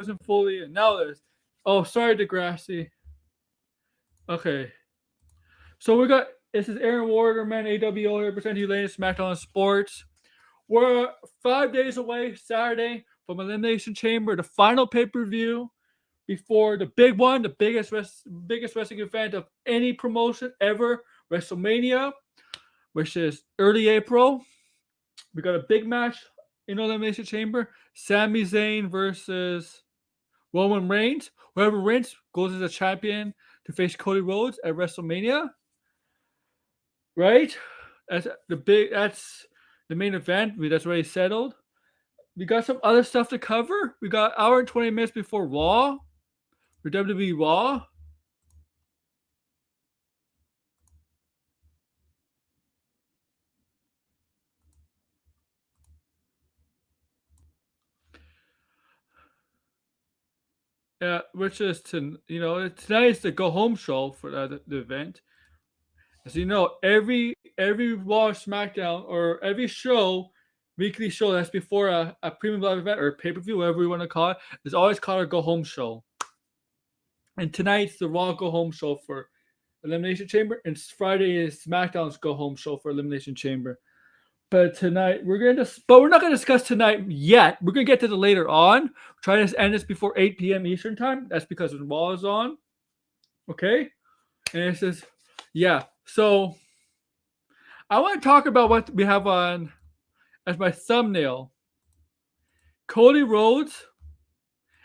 wasn't fully in. Now it is. Oh, sorry, Degrassi. Okay. So we got, this is Aaron Waterman, AWO, representing you latest SmackDown Sports. We're 5 days away, Saturday, from Elimination Chamber, the final pay-per-view before the big one, the biggest wrestling event of any promotion ever, WrestleMania, which is early April. We got a big match in Elimination Chamber. Sami Zayn versus Roman Reigns. Whoever wins goes as a champion to face Cody Rhodes at WrestleMania. Right? That's the main event. That's already settled. We got some other stuff to cover. We got hour and 20 minutes before Raw. For WWE Raw. Yeah, which is tonight is the go home show for the event. As you know, every Raw, SmackDown, or every show, weekly show that's before a premium live event or pay per view, whatever you want to call it, is always called a go home show. And tonight's the Raw go home show for Elimination Chamber, and Friday is SmackDown's go home show for Elimination Chamber. But tonight we're not gonna discuss tonight yet. We're gonna get to the later on. We're trying to end this before 8 p.m. Eastern time. That's because the Raw is on. Okay, and it says, yeah. So I want to talk about what we have on as my thumbnail: Cody Rhodes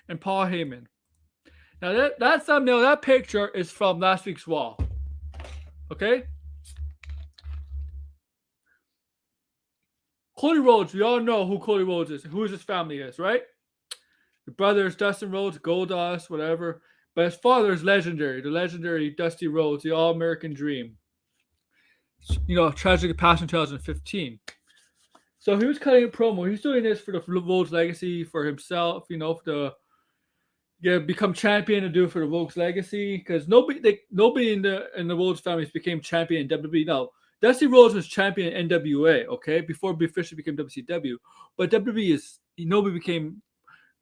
and Paul Heyman. Now that thumbnail, that picture is from last week's Raw. Okay. Cody Rhodes, we all know who Cody Rhodes is, who his family is, right? The brothers, Dustin Rhodes, Goldust, whatever. But his father is legendary, the legendary Dusty Rhodes, the All-American Dream. Tragically passed in 2015. So he was cutting a promo. He's doing this for the Rhodes legacy, for himself, become champion to do it for the Rhodes legacy. Because nobody in the Rhodes families became champion in WWE. No. Dusty Rhodes was champion in NWA, okay, before he officially became WCW. But WWE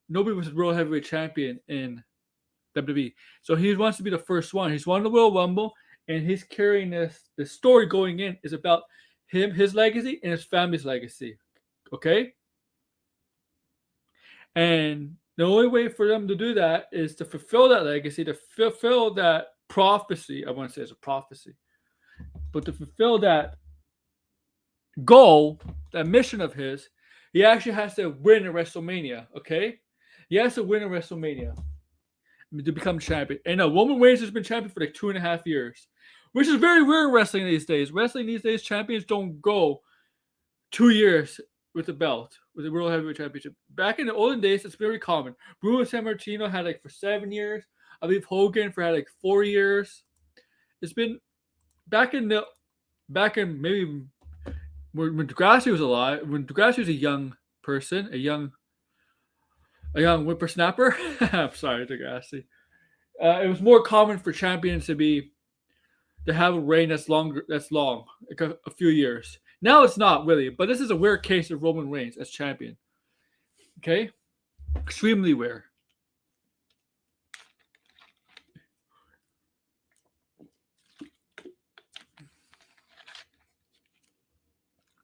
nobody was the World Heavyweight Champion in WWE. So he wants to be the first one. He's won the Royal Rumble, and he's carrying this. The story going in is about him, his legacy, and his family's legacy, okay? And the only way for them to do that is to fulfill that legacy, to fulfill that prophecy. I want to say it's a prophecy. But to fulfill that goal, that mission of his, he actually has to win a WrestleMania, okay? He has to win a WrestleMania to become champion. And Roman Reigns has been champion for like 2.5 years, which is very rare in wrestling these days. Wrestling these days, champions don't go 2 years with the belt, with the World Heavyweight Championship. Back in the olden days, it's very common. Bruno Sammartino had for 7 years. I believe Hogan had 4 years. It's been back in maybe when Degrassi was alive, when Degrassi was a young person, a young whippersnapper. I'm sorry, Degrassi. It was more common for champions to have a reign that's long, like a few years. Now it's not really, but this is a rare case of Roman Reigns as champion. Okay, extremely rare.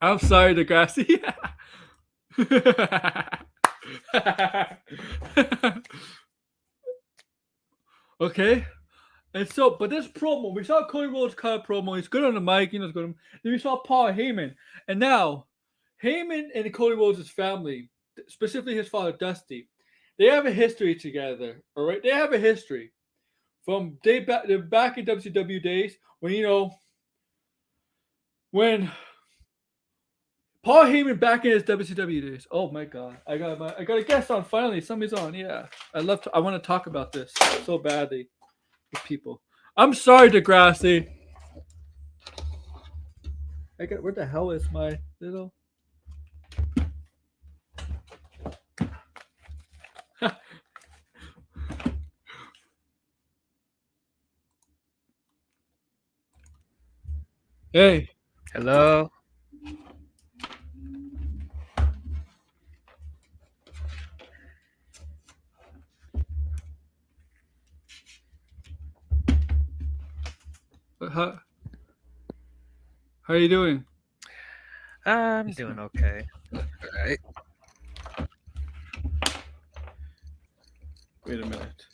I'm sorry, Degrassi. Okay. And so, but this promo, we saw Cody Rhodes cut a promo. He's good on the mic, it's good. Then we saw Paul Heyman. And now, Heyman and Cody Rhodes' family, specifically his father, Dusty, they have a history together. All right? They have a history. From back in WCW days, when Paul Heyman back in his WCW days. Oh my God! I got a guest on finally. Somebody's on. Yeah, I want to talk about this so badly with people. I'm sorry, Degrassi. Where the hell is my little? Hey. Hello. How are you doing? I'm doing okay. Alright. Wait a minute.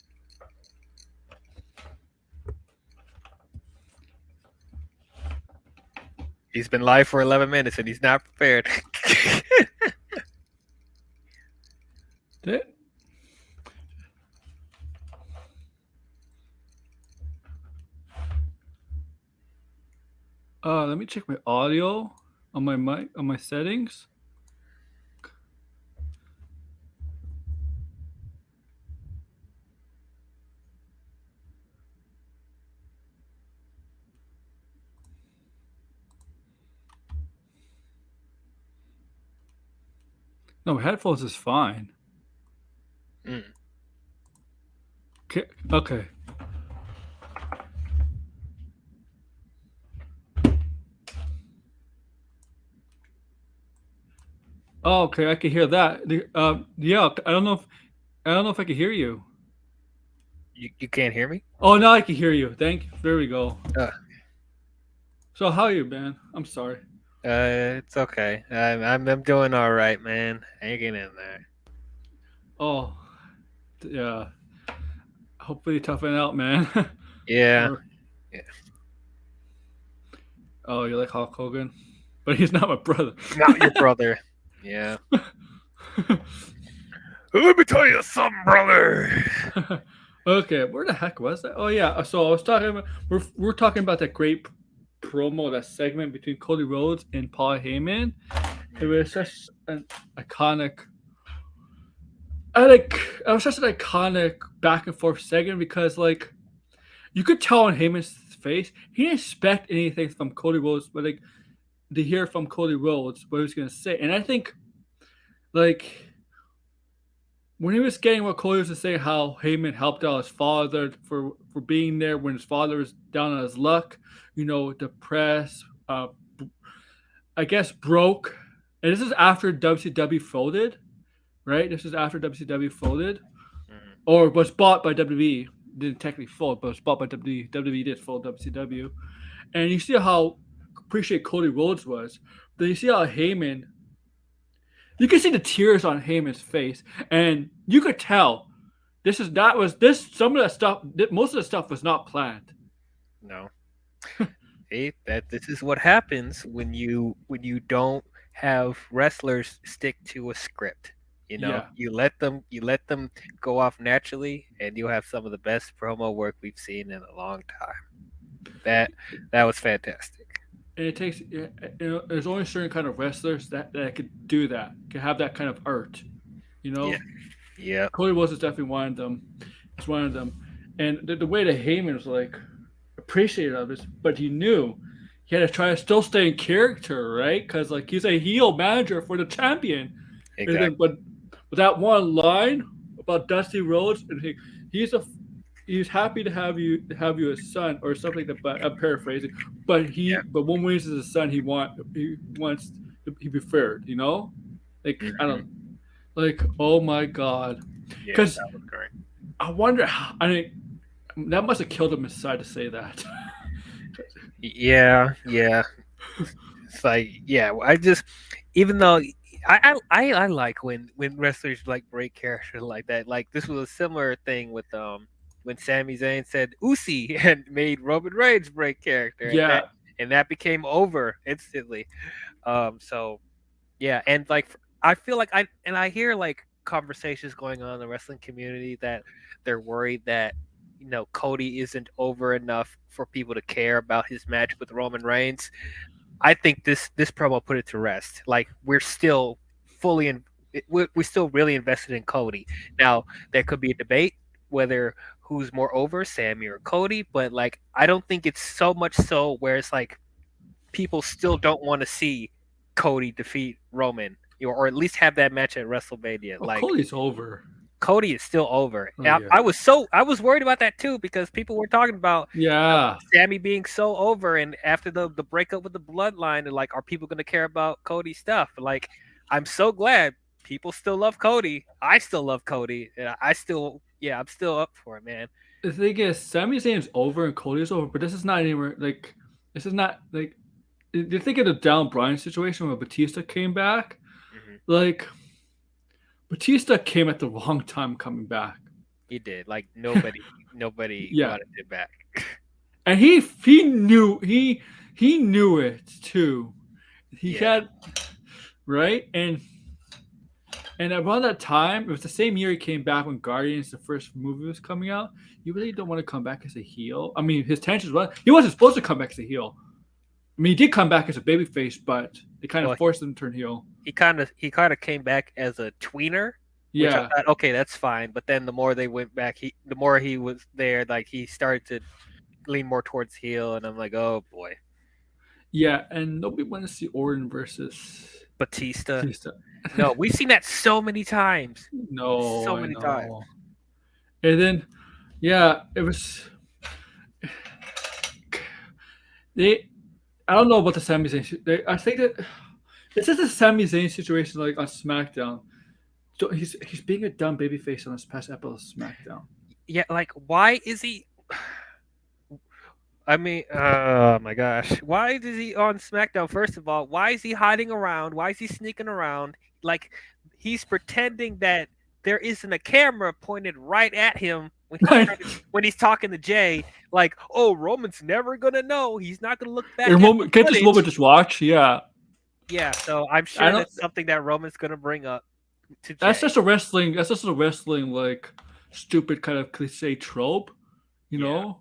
He's been live for 11 minutes and he's not prepared. Did let me check my audio on my mic on my settings. No, headphones is fine. Mm. Okay. Okay. Oh, okay. I can hear that. Yeah. I don't know if I can hear you. You can't hear me? Oh, now I can hear you. Thank you. There we go. Uh, So how are you, man? I'm sorry. it's okay. I'm doing all right, man. Hanging in there. Oh, yeah. Hopefully, you toughen out, man. Yeah. Or Yeah. oh, you like Hulk Hogan, but he's not my brother. Not your brother. Yeah. Let me tell you something, brother. Okay, where the heck was that? Oh yeah, so I was talking about we're talking about that great promo, that segment between Cody Rhodes and Paul Heyman. It was such an iconic. It was such an iconic back and forth segment because like you could tell on Heyman's face he didn't expect anything from Cody Rhodes, but like to hear from Cody Rhodes what he was gonna say, and I think like when he was getting what Cody was to say, how Heyman helped out his father for being there when his father was down on his luck, depressed, I guess broke. And this is after WCW folded, right? This is after WCW folded, Mm. or was bought by WWE. Didn't technically fold, but was bought by WWE. WWE did fold WCW, and you see how appreciate Cody Rhodes was. But you see how Heyman, you can see the tears on Heyman's face, and you could tell some of that stuff. Most of the stuff was not planned. No. Hey, this is what happens when you don't have wrestlers stick to a script. Yeah. You let them go off naturally, and you'll have some of the best promo work we've seen in a long time. That was fantastic. And it takes, there's only certain kind of wrestlers that could do that, can have that kind of art. You Yeah, know, yeah, Cody Rhodes is definitely one of them. It's one of them, and the way that Heyman was like appreciative of it, but he knew he had to try to still stay in character, right? Because like he's a heel manager for the champion, and then exactly. but that one line about Dusty Rhodes, and he's a he's happy to have you as son or something like that. But I'm paraphrasing, Yeah. but one way as a son he wants to be preferred, like I Hmm. don't like oh my god, Yeah, because that was great. I wonder how, I mean that must have killed him inside to say that. Yeah, yeah. It's like, yeah, I just, even though I like when wrestlers like break character like that. Like this was a similar thing with when Sami Zayn said Usi and made Roman Reigns break character, and that Yeah. and that became over instantly. So yeah, and like I feel like I hear like conversations going on in the wrestling community that they're worried that Cody isn't over enough for people to care about his match with Roman Reigns. I think this promo put it to rest. Like we're still fully in, we're still really invested in Cody. Now there could be a debate whether who's more over, Sammy or Cody, but like I don't think it's so much so where it's like people still don't want to see Cody defeat Roman, or at least have that match at WrestleMania. Oh, Like Cody's over. Cody is still over. Oh I, yeah. I was worried about that too because people were talking about Yeah. Sammy being so over, and after the breakup with the Bloodline, and like, are people going to care about Cody stuff? Like, I'm so glad people still love Cody. I still love Cody. And I'm still up for it, man. the thing is, Sami Zayn's over and Cody's over, but this is not anywhere like this is not like you're thinking of the down Bryan situation where Batista came back. Hmm. Like Batista came at the wrong time coming back. He did. Like nobody Yeah, wanted him back. and he knew it too. He Yeah. had right and around that time, it was the same year he came back when Guardians, the first movie, was coming out. You really don't want to come back as a heel. I mean, his tensions was he wasn't supposed to come back as a heel. I mean, he did come back as a babyface, but they kind Well, of forced him to turn heel. he kind of came back as a tweener, which I Yeah, thought, okay, that's fine. But then the more they went back, the more he was there, like he started to lean more towards heel, and I'm like, oh boy, yeah, and nobody wanted to see Orton versus Batista. Batista. No, we've seen that so many times, No, so I many times. know. And then, yeah, it was they. I don't know about the Sami Zayn. I think that it's just a Sami Zayn situation like on SmackDown. So he's being a dumb babyface on this past episode of SmackDown. Yeah, like why is he? I mean, oh my gosh, why is he on SmackDown? First of all, why is he hiding around? Why is he sneaking around? Like he's pretending that there isn't a camera pointed right at him when he's talking to Jay. Like, oh, Roman's never gonna know. He's not gonna look back at the Get this footage. moment, just watch. Yeah, Yeah, so I'm I sure don't. that's something that Roman's gonna bring up to That's Jay. just a wrestling. That's just a wrestling like stupid kind of cliche trope. You Yeah, know.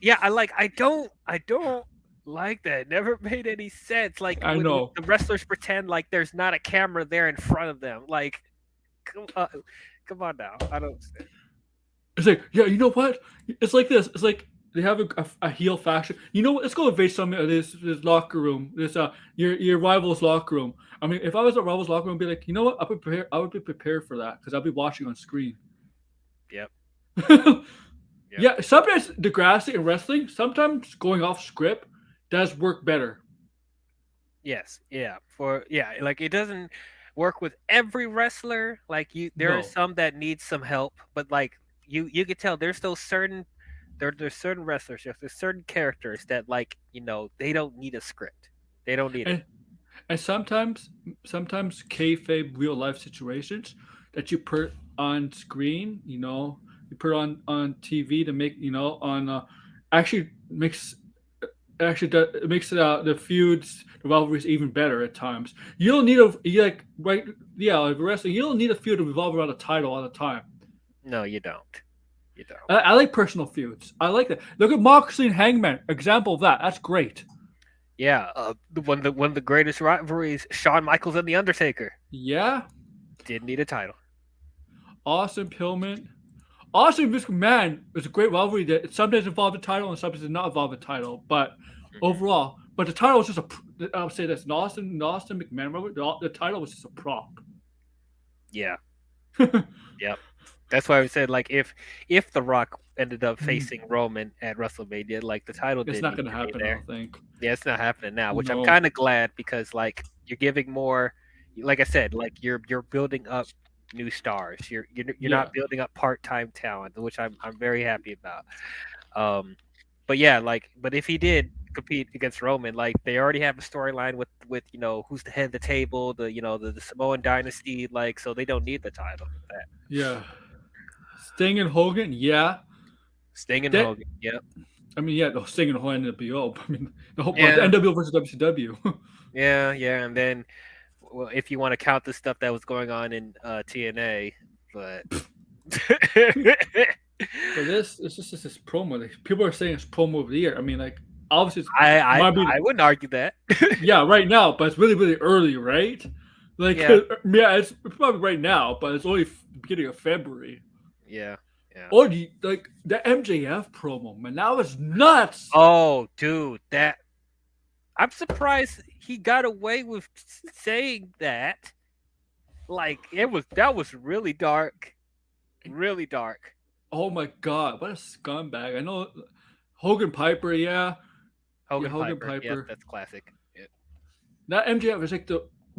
yeah. I don't like that. It never made any sense. Like I when know. the wrestlers pretend like there's not a camera there in front of them. Like, come on, come on now. I don't understand. It's like, yeah, you know what? It's like this. It's like they have a heel faction. You know what? Let's go invade some of this locker room. This your rival's locker room. I mean, if I was a rival's locker room, I'd be like, you know what? I would be prepared for that because I'll be watching on screen. Yep. Yep. Yeah, sometimes Degrassi and wrestling, sometimes going off script does work better. Yes. Yeah. Like it doesn't work with every wrestler. Like there are No. some that need some help, but like you could tell there's those certain there's certain wrestlers, there's certain characters that like they don't need a script. They don't need it. And and sometimes kayfabe real life situations that you put on screen, you put on TV to make on actually makes it makes the feuds, the rivalries even better at times. You don't need like wrestling. You don't need a feud to revolve around a title all the time. No, you don't. You don't. I like personal feuds. I like that. Look at Moxley and Hangman. Example of that. That's great. Yeah, one of the greatest rivalries, Shawn Michaels and the Undertaker, Yeah. didn't need a title. Awesome Pillman. Austin vs. McMahon is a great rivalry that sometimes involved a title and sometimes did not involve a title. But overall, but the title was just I would say this: an Austin McMahon rivalry. The title was just a prop. Yeah. Yep. That's why I said like if The Rock ended up facing Roman at WrestleMania, like the title It's didn't not need going to to be happen. I there. don't think. Yeah, it's not happening now, which I'm No. kind of glad because like you're giving more. Like I said, like you're building up new stars. You're Yeah. not building up part-time talent, which I'm very happy about. But yeah, but if he did compete against Roman, like they already have a storyline with who's the head of the table, the Samoan dynasty, like so they don't need the title for that. Yeah. Sting and Hogan. Yeah. Sting and That- Hogan, yep. I mean, yeah, the Sting and Hogan NWO. I mean, the whole Yeah. the NWO versus WCW. Yeah, and then well, if you want to count the stuff that was going on in TNA, but But it's just this promo. Like, people are saying it's promo of the year. I mean, like obviously, I might be wouldn't argue that. yeah, right now, but it's really, really early, right? Like, Yeah. yeah, it's probably right now, but it's only beginning of February. Yeah. Or like the MJF promo, man, that was nuts. Oh, dude, I'm surprised he got away with saying that. Like that was really dark, really dark. Oh my god, what a scumbag! I know Hogan Piper, yeah. Hogan Hogan Piper. Yeah, Piper. that's classic. Yeah. That MJF is like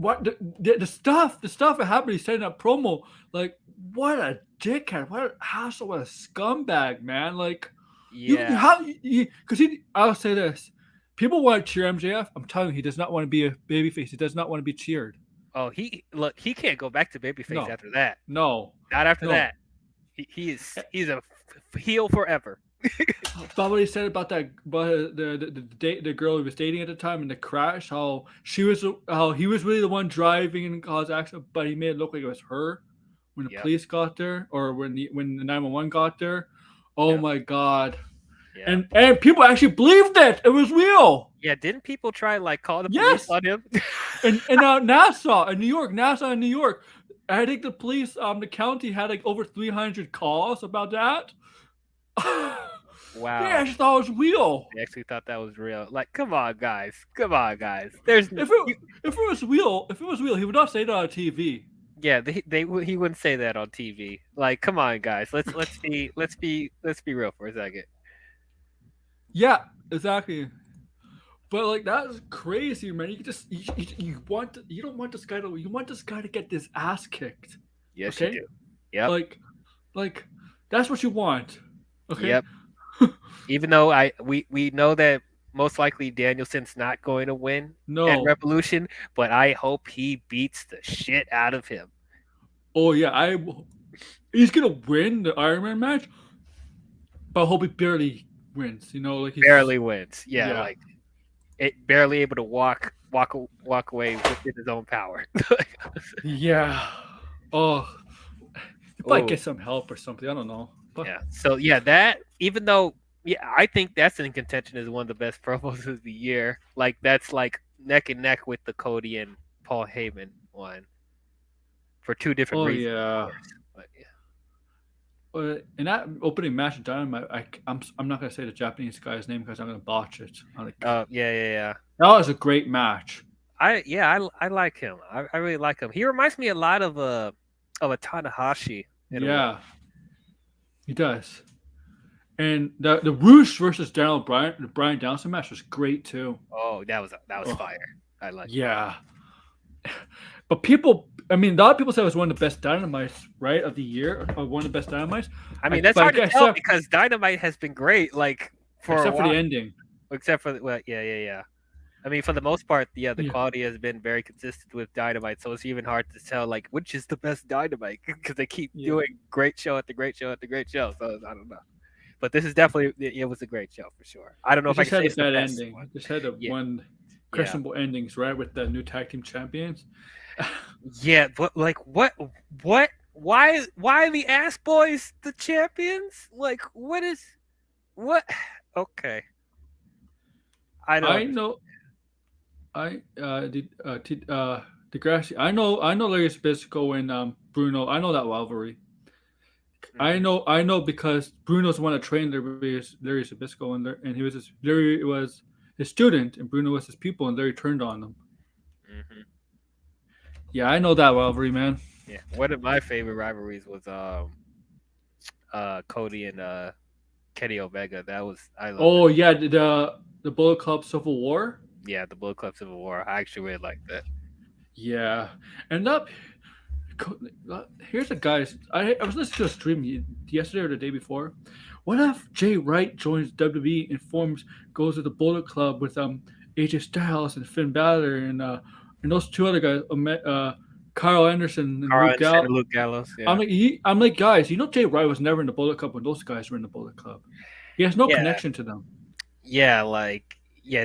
what the stuff that happened, he said in that promo, like, what a dickhead, what an asshole, what a scumbag, man. Like, you Yeah. how you because I'll say this. People want to cheer MJF. I'm telling you, he does not want to be a babyface. He does not want to be cheered. Oh, he can't go back to babyface No, after that. no, Not after no. that. He's a heel forever. About what he said about that, about the girl he was dating at the time and the crash. How he was really the one driving and caused accident, but he made it look like it was her when the Yep. police got there or when the 911 got there. Oh Yep. my god! Yeah. And people actually believed it. It was real. Yeah. Didn't people try like call the police Yes. on him? And Nassau in New York, Nassau in New York. I think the police, the county had like over 300 calls about that. They Wow. actually thought it was real. They actually thought that was real. Like, come on, guys. Come on, guys. There's no. If it was real, he would not say that on TV. Yeah, he wouldn't say that on TV. Like, come on, guys. Let's be real for a second. Yeah, exactly. But like that's crazy, man. You just you don't want this guy to you want this guy to get this ass kicked. Yes, you Okay, do. Yep. like that's what you want. Okay. Yep. Even though we know that most likely Danielson's not going to win at No. Revolution, but I hope he beats the shit out of him. Oh yeah, he's gonna win the Iron Man match, but I hope he barely wins. You know, like he's Barely wins. Yeah, yeah. like it barely able to walk away within his own power. Yeah. Oh, he probably Oh, get some help or something. I don't know. But yeah. So yeah, that even though I think that's in contention as one of the best promos of the year. Like that's like neck and neck with the Cody and Paul Heyman one for two different oh reasons, of yeah. course. But yeah. In that opening match in Dynamite, I'm not gonna say the Japanese guy's name because I'm gonna botch it. Yeah. That was a great match. I like him. I really like him. He reminds me a lot of a Tanahashi in a way. Yeah, he does. And the Roosh versus the Bryan Danielson match was great too. Oh, that was Oh, fire. I like that. yeah. But people, I mean, a lot of people say it was one of the best Dynamites, right, of the year, or one of the best Dynamites. I mean, that's But hard to guess tell because Dynamite has been great, like for a except for while. the ending. Except for yeah. I mean, for the most part, the Yeah. quality has been very consistent with Dynamite, so it's even hard to tell like which is the best Dynamite because they keep Yeah. doing great show at the great show at the great show. So I don't know, but this is definitely it was a great show for sure. I don't know It if I just can had say a it's the bad best ending. one. It just had a Yeah, one questionable endings, right, with the new tag team champions. yeah, but like what? Why the Ass Boys the champions? Like what is what? Okay, I don't. I know. I did Degrassi. I know Larry Zbyszko and Bruno. I know that rivalry. Mhm. I know because Bruno's the one that trained Larry Zbyszko and Larry was his student and Bruno was his pupil and Larry turned on him. Mhm. Yeah, I know that rivalry, man. Yeah, one of my favorite rivalries was Cody and Kenny Omega. That was I love Oh it. yeah, the Bullet Club Civil War. Yeah, the Bullet Club Civil War. I actually really like that. Yeah, and that here's a guys. I was listening to a stream yesterday or the day before. What if Jay Wright joins WWE and goes to the Bullet Club with AJ Styles and Finn Balor and those two other guys, Carl Anderson and Carl Luke Anderson Gal. and Luke Gallows. Yeah. I'm like guys, you know Jay Wright was never in the Bullet Club when those guys were in the Bullet Club. He has no Yeah. connection to them. Yeah, like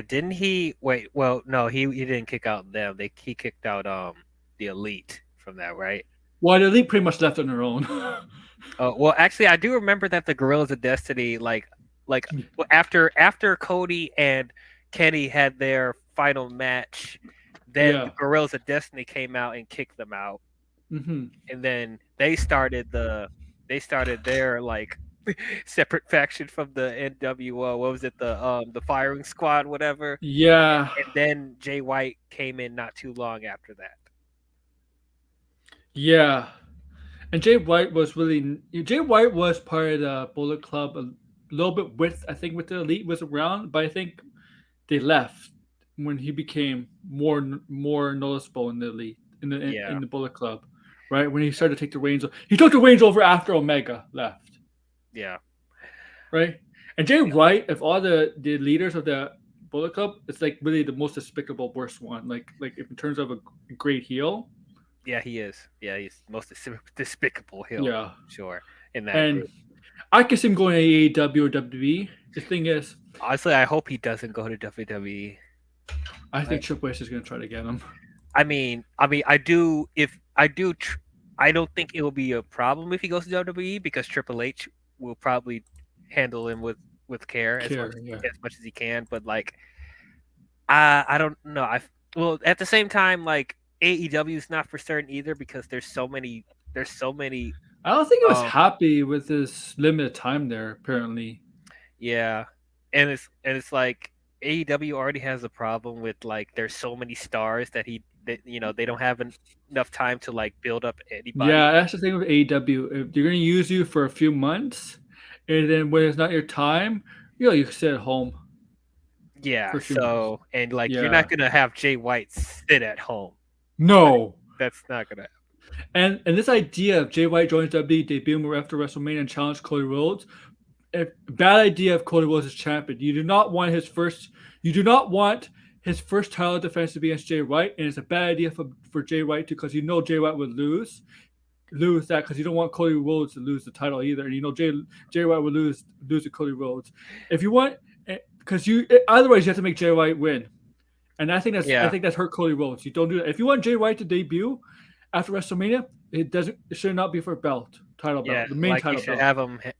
didn't he wait, well no, he didn't kick out them. He kicked out the Elite from that, right? Well, the Elite pretty much left on their own. Oh, well actually I do remember that the Gorillas of Destiny like after Cody and Kenny had their final match, then Yeah. the Gorillas of Destiny came out and kicked them out. hmm And then they started their like separate faction from the NWO. What was it? The firing squad, whatever. Yeah. And then Jay White came in not too long after that. Yeah. And Jay White was part of the Bullet Club a little bit with I think with the Elite was around, but I think they left. when he became more noticeable in the elite Yeah, in the Bullet Club, right? When he started to take the reins, he took the reins over after Omega left, yeah, right? And Jay yeah, White, of all the leaders of the Bullet Club, it's like really the most despicable, worst one. Like if in terms of a great heel, yeah. He is. Yeah, he's the most despicable heel, yeah. sure, in that And group. I could see him going to AEW or WWE. The thing is, Honestly, I hope he doesn't go to WWE. I I, think Triple H is going to try to get him. I do. If I do, I don't think it will be a problem if he goes to WWE because Triple H will probably handle him with care Care, yeah. as much as he can. But like, I don't know. Well, at the same time, like AEW is not for certain either because there's so many. I don't think he was Um, happy with his limited time there. Apparently, yeah, and it's like AEW already has a problem with like there's so many stars that they don't have enough time to like build up anybody. yeah, that's the thing with AEW. If they're going to use you for a few months, and then when it's not your time, you can sit at home Yeah, for a few months. so and like you're Yeah, not gonna have Jay White sit at home. Like no. that's not gonna. And this idea of Jay White joins WWE, debuting after WrestleMania and challenge Cody Rhodes, a bad idea of Cody Rhodes as champion. You do not want his first. You do not want his first title defense to be against Jay White, and it's a bad idea for Jay White too, because Jay White would lose that because you don't want Cody Rhodes to lose the title either, and Jay White would lose to Cody Rhodes. If you want, because otherwise you have to make Jay White win, and I Yeah, think that's hurt Cody Rhodes. You don't do that. If you want Jay White to debut after WrestleMania, it should not be for title yeah. belt, the main Like title belt.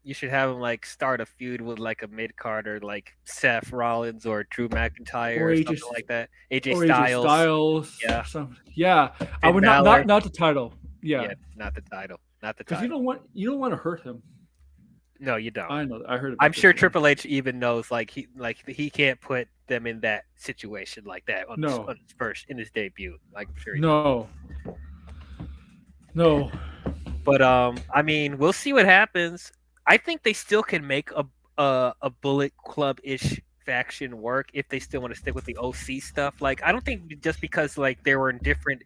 you should have him like start a feud with like a mid carder like Seth Rollins or Drew McIntyre Or or AJ something like that. AJ or AJ Styles. Styles Yeah, or something. Yeah, I Finn would Balor. not the title. Yeah, Yeah, not the title. Not the because title. you don't want to hurt him. No, you don't. I know. I heard I'm about this sure one. Triple H even knows like he can't put them in that situation like that No, on his first in his debut. Like I'm sure he knows. no, no. But I mean, we'll see what happens. I think they still can make a Bullet Club ish faction work if they still want to stick with the OC stuff. Like I don't think just because like they were in different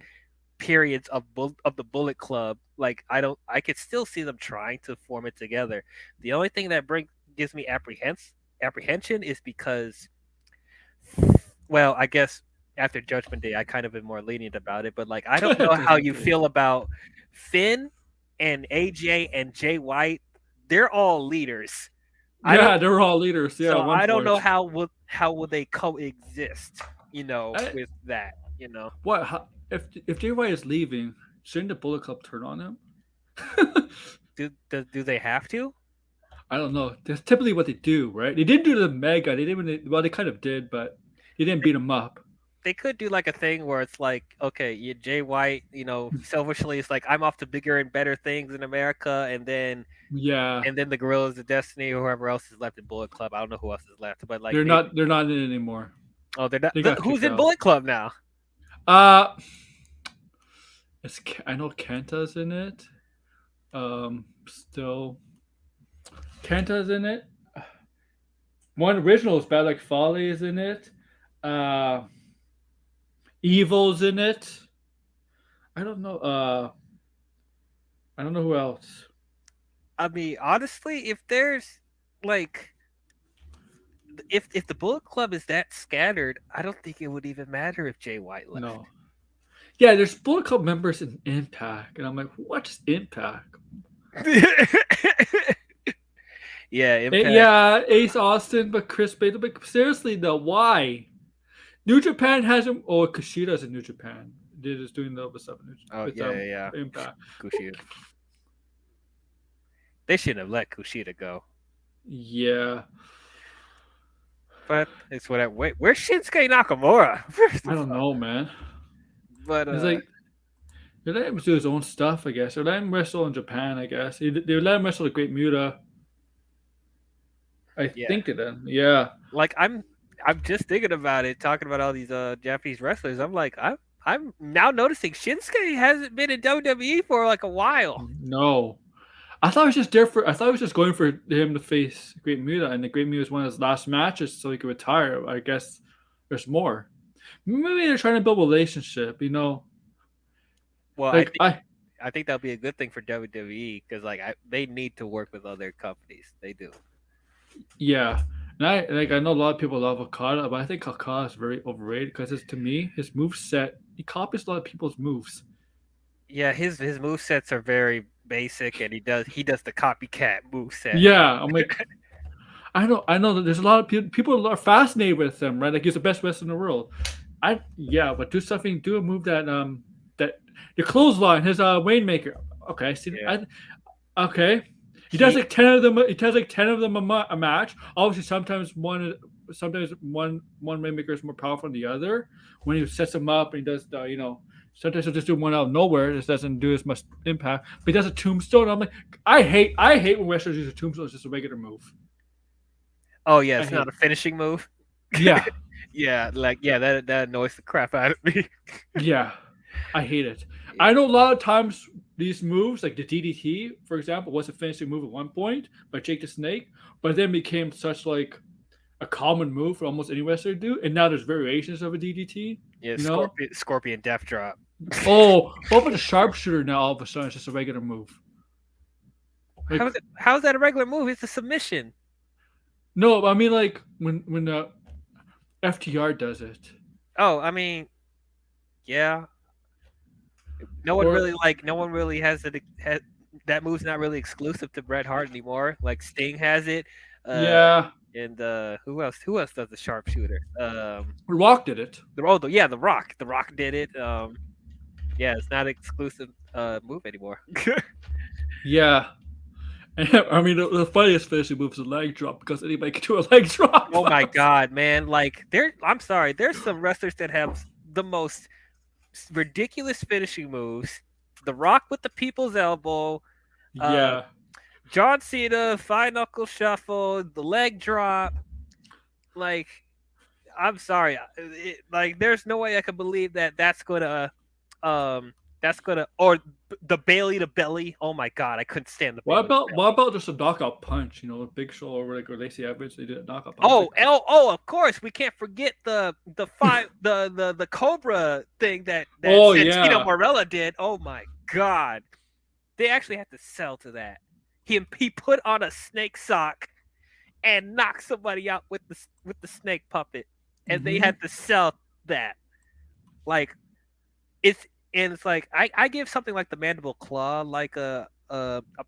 periods of the Bullet Club, like I could still see them trying to form it together. The only thing that gives me apprehension is because, well, I guess after Judgment Day, I kind of been more lenient about it. But like, I don't know how you feel about Finn and AJ and Jay White. They're all leaders. I don't. Yeah, they were all leaders. Yeah, So at one I don't know point. how would they coexist. I, With that. what? If Jay White is leaving, shouldn't the Bullet Club turn on him? Do they have to? I don't know. That's typically what they do, right? They didn't do the Mega. They didn't. Well, they kind of did, but they didn't beat him up. They could do like a thing where it's like, okay, Jay White, selfishly, it's like I'm off to bigger and better things in America, Yeah, and then the Gorillas of Destiny, or whoever else is left in Bullet Club. I don't know who else is left, but like they're maybe. not. They're not in it anymore. Oh, they're not. They got Who's kicked in out. Bullet Club now? Uh, I know Kanta's in it. Still, Kanta's in it. One original is Bad Like Folly is in it. Uh, Evil's in it. I don't know. I don't know who else. I mean, honestly, if there's like, if the Bullet Club is that scattered, I don't think it would even matter if Jay White left. No. Yeah, there's Bullet Club members in Impact, and I'm like, what's Impact? Yeah, Impact. Yeah, Ace Austin, but Chris Bate. But seriously, though, why? New Japan hasn't. Oh, Kushida's in New Japan. They're just doing the other stuff Oh with yeah. Impact. Kushida. They shouldn't have let Kushida go. Yeah, But it's whatever. Wait, where's Shinsuke Nakamura? I don't know, man. But It's like they let him do his own stuff, I guess. Or let him wrestle in Japan, I guess. They let him wrestle the Great Muta. I yeah, think they did. Yeah. like I'm just thinking about it, talking about all these Japanese wrestlers. I'm like, I'm now noticing Shinsuke hasn't been in WWE for like a while. No. I thought it was just there for. I thought it was just going for him to face Great Muta, and the Great Muta was one of his last matches, so he could retire. I guess there's more. Maybe they're trying to build a relationship. Well, Like I think that'll be a good thing for WWE because like they need to work with other companies. They do. yeah. And I know a lot of people love Okada, but I think Okada is very overrated because to me his move set he copies a lot of people's moves. Yeah, his move sets are very basic, and he does the copycat move set. Yeah, I'm like I know that there's a lot of people are fascinated with him, right? Like he's the best wrestler in the world. But do a move that the clothesline, his Waymaker. Okay, I see. Yeah. Okay, he does like 10 of them. He does like 10 of them a match. Obviously, sometimes one Waymaker is more powerful than the other. When he sets them up and he does sometimes he'll just do one out of nowhere. It just doesn't do as much impact. But he does a tombstone. I'm like, I hate when wrestlers use a tombstone. It's just a regular move. Oh yeah, it's not a finishing move. Yeah. Yeah, that annoys the crap out of me. Yeah, I hate it. I know a lot of times these moves, like the DDT, for example, was a finishing move at one point by Jake the Snake, but then became such like a common move for almost any wrestler to do, and now there's variations of a DDT. Yeah, You know? Scorpion Death Drop. Oh, what about the sharpshooter now? All of a sudden, it's just a regular move. Like, How's that a regular move? It's a submission. No, I mean like when the FTR does it. Oh, I mean, yeah. No one really has it. That move's not really exclusive to Bret Hart anymore. Like Sting has it. Yeah. And who else? Who else does the sharpshooter? Rock did it. The Rock. The Rock did it. Yeah, it's not an exclusive move anymore. Yeah. I mean, the funniest finishing move is a leg drop because anybody can do a leg drop. Oh my god, man! Like I'm sorry. There's some wrestlers that have the most ridiculous finishing moves. The Rock with the people's elbow. Yeah. John Cena, five knuckle shuffle, the leg drop. Like, I'm sorry. There's no way I could believe that that's gonna or the Bailey to belly. Oh my god, I couldn't stand the. What about just a knockout punch? A Big Show or like Lacey Evans, they did a knockout punch. Of course, we can't forget the Cobra thing that Santino Marella did. Oh my god, they actually had to sell to that. He put on a snake sock and knocked somebody out with the snake puppet, and they had to sell that. Like, it's like I give something like the mandible claw like a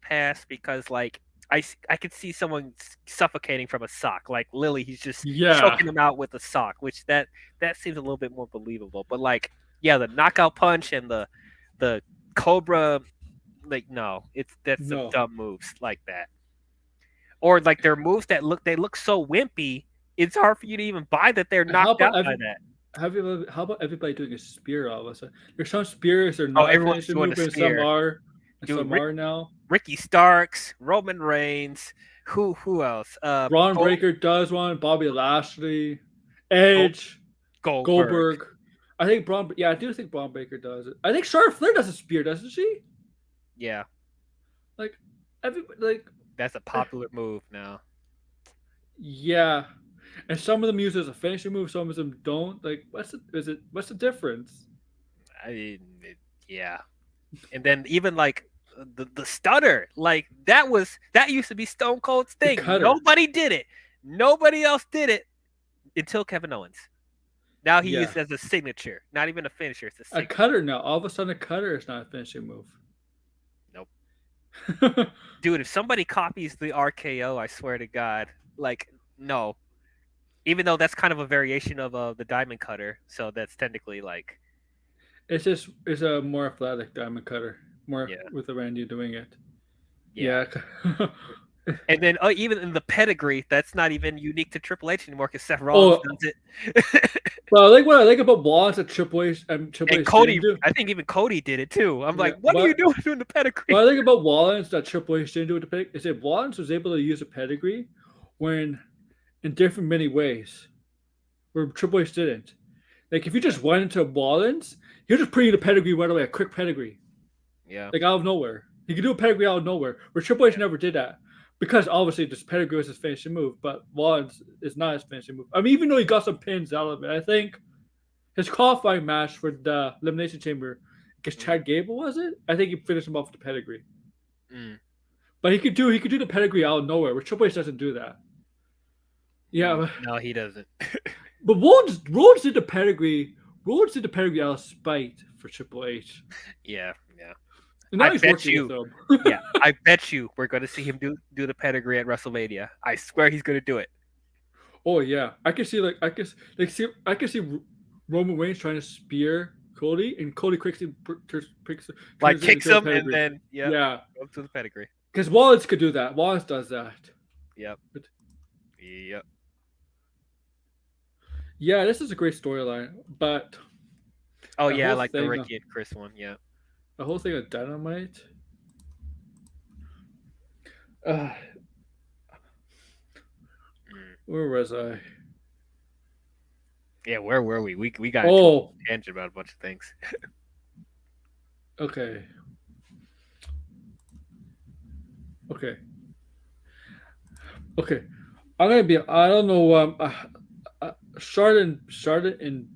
pass because like I could see someone suffocating from a sock. Like Lily, he's just choking him out with a sock, which that seems a little bit more believable. But like, yeah, the knockout punch and the Cobra, like no, that's some dumb moves like that. Or like their moves that look so wimpy, it's hard for you to even buy that they're knocked out by that. How about everybody doing a spear all of a sudden? There's some spears are not everyone's doing a spear. Some are now. Ricky Starks, Roman Reigns, who else? Braun Breaker does one. Bobby Lashley, Edge, Goldberg. I do think Braun Breaker does it. I think Charlotte Flair does a spear, doesn't she? Yeah. Like everybody, that's a popular move now. Yeah. And some of them use it as a finishing move, some of them don't. Like, what's the difference? I mean, yeah. And then even like the stutter, like that used to be Stone Cold's thing. Nobody did it. Nobody else did it until Kevin Owens. Now he used it as a signature, not even a finisher. It's a signature. A cutter now. All of a sudden, a cutter is not a finishing move. Nope. Dude, if somebody copies the RKO, I swear to God, like no. Even though that's kind of a variation of the diamond cutter, so that's technically like. It's a more athletic diamond cutter, with the Randy doing it. Yeah. And then even in the pedigree, that's not even unique to Triple H anymore because Seth Rollins does it. Well, what I like about Wallace at Triple H and Cody, I think even Cody did it too. I'm like, what are you doing the pedigree? What I like about Wallace that Triple H didn't do with the pedigree is that Wallace was able to use a pedigree when in different many ways, where Triple H didn't. Like if you just went into Wallace, he'll just put you in a pedigree right away, a quick pedigree. Yeah. Like out of nowhere. He could do a pedigree out of nowhere, where Triple H never did that. Because obviously this pedigree was his finishing move, but Wallace is not his finishing move. I mean, even though he got some pins out of it, I think his qualifying match for the Elimination Chamber against Mm, Chad Gable, was it? I think he finished him off with the pedigree. mm, But he could do the pedigree out of nowhere, which Triple H doesn't do that. Yeah, no, he doesn't. but Rhodes did the pedigree. Rhodes did the pedigree out of spite for Triple H. Yeah, yeah. And now I he's bet working you. with them. Yeah, I bet you we're going to see him do the pedigree at WrestleMania. I swear he's going to do it. Oh yeah, I can see Roman Reigns trying to spear Cody, and Cody quickly Like turns it kicks into a him and pedigree. then Yeah, go to the pedigree. because Wallace could do that. Wallace does that. Yep. But Yep. yeah, this is a great storyline, but Oh the yeah, I whole like the thing, Ricky and Chris one. Yeah. the whole thing of Dynamite. Uh, Mm. where was I? Yeah, where were we? We got into a Oh, tangent about a bunch of things. okay, okay, okay. I'm gonna be. I don't know. Charlotte and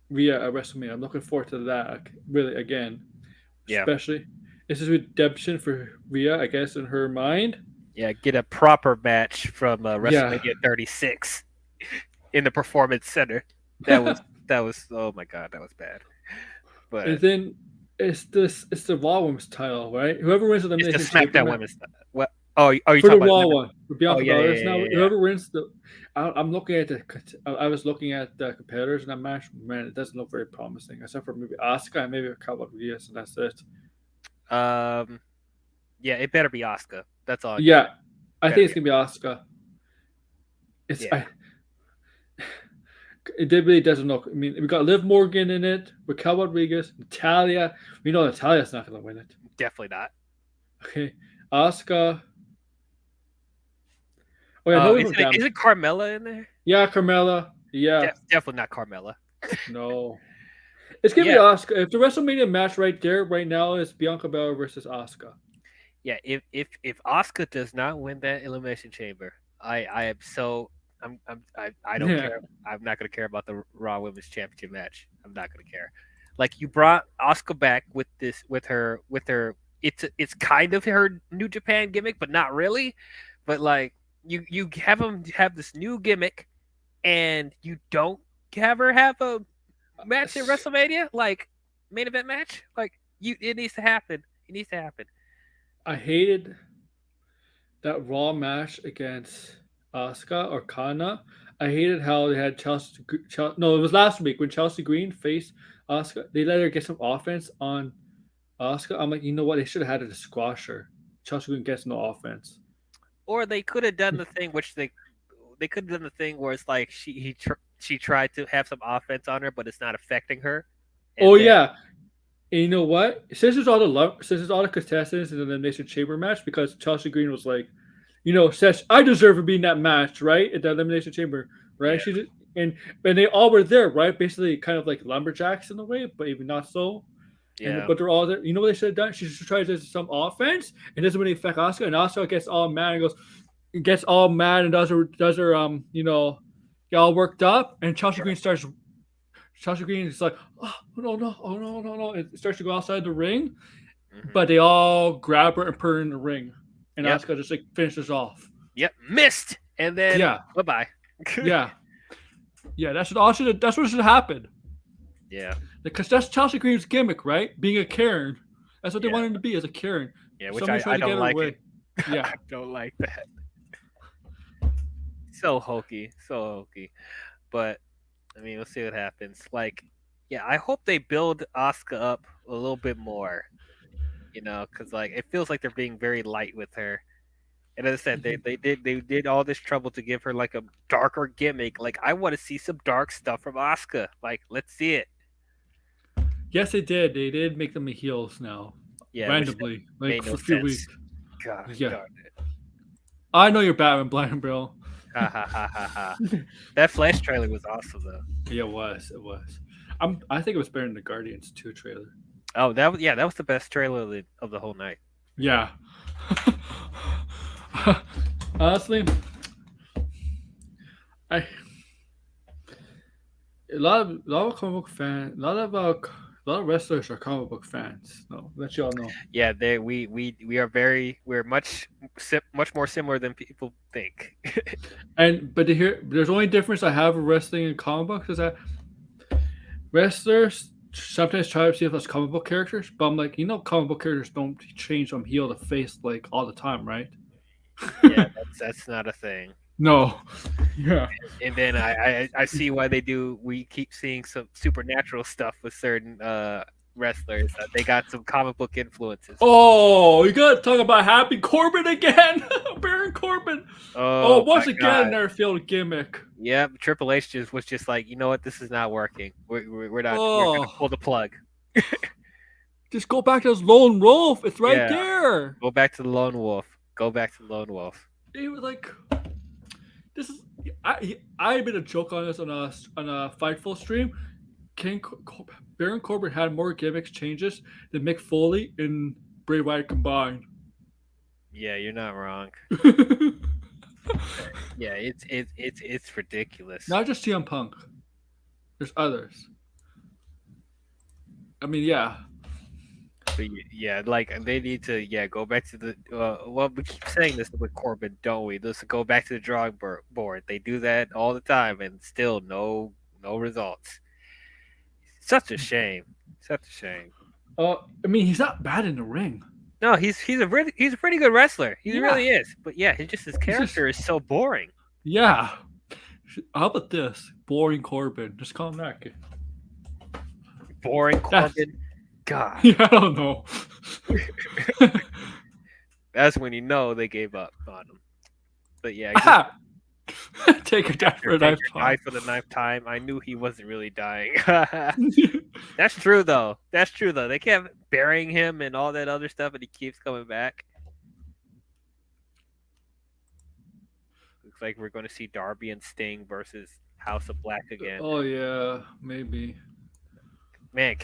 Rhea at WrestleMania. I'm looking forward to that. Really, again, Yeah. especially this is redemption for Rhea, I guess, in her mind. Yeah, get a proper match from Yeah. WrestleMania 36 in the Performance Center. That was oh my god, that was bad. But And then it's the Raw Women's title, right? Whoever wins the it's the Elimination Chamber SmackDown match Women's. What? Oh, you for the talking Raw about? one for Bianca yeah, Belair. yeah, Now yeah, yeah. whoever wins the, I'm looking at I was looking at the competitors in that match. Man, it doesn't look very promising, except for maybe Asuka and maybe a couple of Rhea, and that's it. Yeah, it better be Asuka. That's all. Yeah, I think it's Better gonna be Asuka. It's Yeah. it really doesn't look. I mean, we got Liv Morgan in it, Raquel Rodriguez, Natalia. We know Natalia's not gonna win it. Definitely not. Okay, Asuka. Oh yeah, no, we don't Isn't Carmella in there? Yeah, Carmella. Yeah, Definitely not Carmella. no. It's gonna be Yeah. Asuka. If the WrestleMania match right there, right now, is Bianca Belair versus Asuka. Yeah, if Asuka does not win that Elimination Chamber, I am so I don't Yeah. care. I'm not gonna care about the Raw Women's Championship match. I'm not gonna care. Like you brought Asuka back with her. It's kind of her New Japan gimmick, but not really. But like you have them have this new gimmick, and you don't have her have a match at WrestleMania, like main event match. Like it needs to happen. It needs to happen. I hated that Raw match against Asuka or Kana. I hated how they had Chelsea. No, it was last week when Chelsea Green faced Asuka. They let her get some offense on Asuka. I'm like, you know what? They should have had her to squash her. Chelsea Green gets no offense. Or they could have done the thing which they could have done the thing where it's like she tried to have some offense on her, but it's not affecting her. Oh yeah, and you know what? Since there's all the contestants in the Elimination Chamber match, because Chelsea Green was like, says I deserve to be in that match, right? At the Elimination Chamber, right? Yeah. She just, and they all were there, right? Basically, kind of like lumberjacks in a way, but even not so. Yeah. But they're all there. You know what they should have done? She should try to do some offense, and doesn't really affect Asuka. And Asuka gets all mad and does her get all worked up, and Chelsea Green starts. Chelsea Green is like, oh no, it starts to go outside the ring, but they all grab her and put her in the ring, and Asuka just like finishes off. Yep, missed, and then bye bye. yeah, that's what should have happened. Yeah, because that's Chelsea Green's gimmick, right? Being a Karen. That's what they wanted to be, as a Karen. Yeah, which I don't like it. Yeah, I don't like that. So hokey. But I mean, we'll see what happens. Like, yeah, I hope they build Asuka up a little bit more. Because like it feels like they're being very light with her. And as I said, they did all this trouble to give her like a darker gimmick. Like, I want to see some dark stuff from Asuka. Like, let's see it. Yes, they did. They did make them heels now. Yeah, randomly, like for a few weeks. God, yeah. Darn it. I know you're Batman, Blind Bill. That Flash trailer was awesome, though. Yeah, it was. I think it was better than the Guardians 2 trailer. Oh, that was the best trailer of the whole night. Yeah. Honestly, a lot of comic book fans, a lot of wrestlers are comic book fans. No, let y'all know. Yeah, we're much more similar than people think. There's only difference I have with wrestling and comic books is that wrestlers sometimes try to see if that's comic book characters, but I'm like, comic book characters don't change from heel to face like all the time, right? Yeah, that's not a thing. No. Yeah. And then I see why they do. We keep seeing some supernatural stuff with certain wrestlers. They got some comic book influences. Oh, you gotta talk about Happy Corbin again, Baron Corbin. Oh, once my again, God. another failed gimmick. Yep, Triple H was just like, you know what, this is not working. We're not. We're Oh, gonna pull the plug. just go back to his lone wolf. It's right Yeah. there. Go back to the Lone Wolf. Go back to the Lone Wolf. He was like, this is. I made a joke on this on a Fightful stream. Baron Corbin had more gimmicks changes than Mick Foley and Bray Wyatt combined. Yeah, you're not wrong. Yeah, it's ridiculous. Not just CM Punk. There's others. I mean, yeah. But yeah, like they need to go back to the well, we keep saying this with Corbin, don't we? Let's go back to the drawing board. They do that all the time, and still no results. Such a shame. Such a shame. I mean, he's not bad in the ring. No, he's a pretty good wrestler. He Yeah. really is. But yeah, his character is so boring. Yeah. How about this? Boring Corbin. Just call him that. Boring Corbin. God. Yeah, I don't know. That's when you know they gave up on him. But yeah, take a death for a knife die for the ninth time. I knew he wasn't really dying. That's true though. They kept burying him and all that other stuff, and he keeps coming back. Looks like we're going to see Darby and Sting versus House of Black again. Oh yeah, maybe. Man,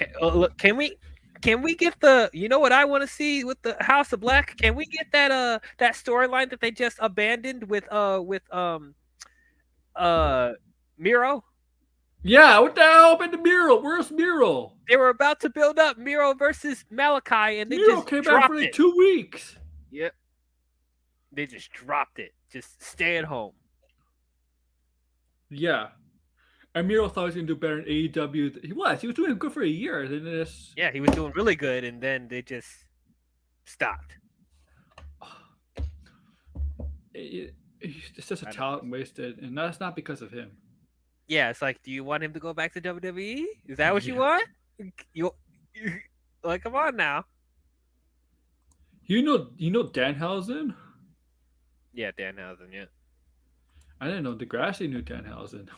can we get the, you know what I want to see with the House of Black? Can we get that storyline that they just abandoned with Miro? Yeah, what the hell happened to Miro? Where's Miro? They were about to build up Miro versus Malachi, and they Miro just came dropped back for like it. 2 weeks. Yep. They just dropped it. Just stay at home. Yeah. And Miro thought he was going to do better in AEW. He was doing good for a year. Then yeah, he was doing really good, and then they just stopped. It's just a talent wasted, and that's not because of him. Yeah, it's like, do you want him to go back to WWE? Is that what you want? You like, come on now. You know Danhausen? Yeah, Danhausen. Yeah. I didn't know Degrassi knew Danhausen.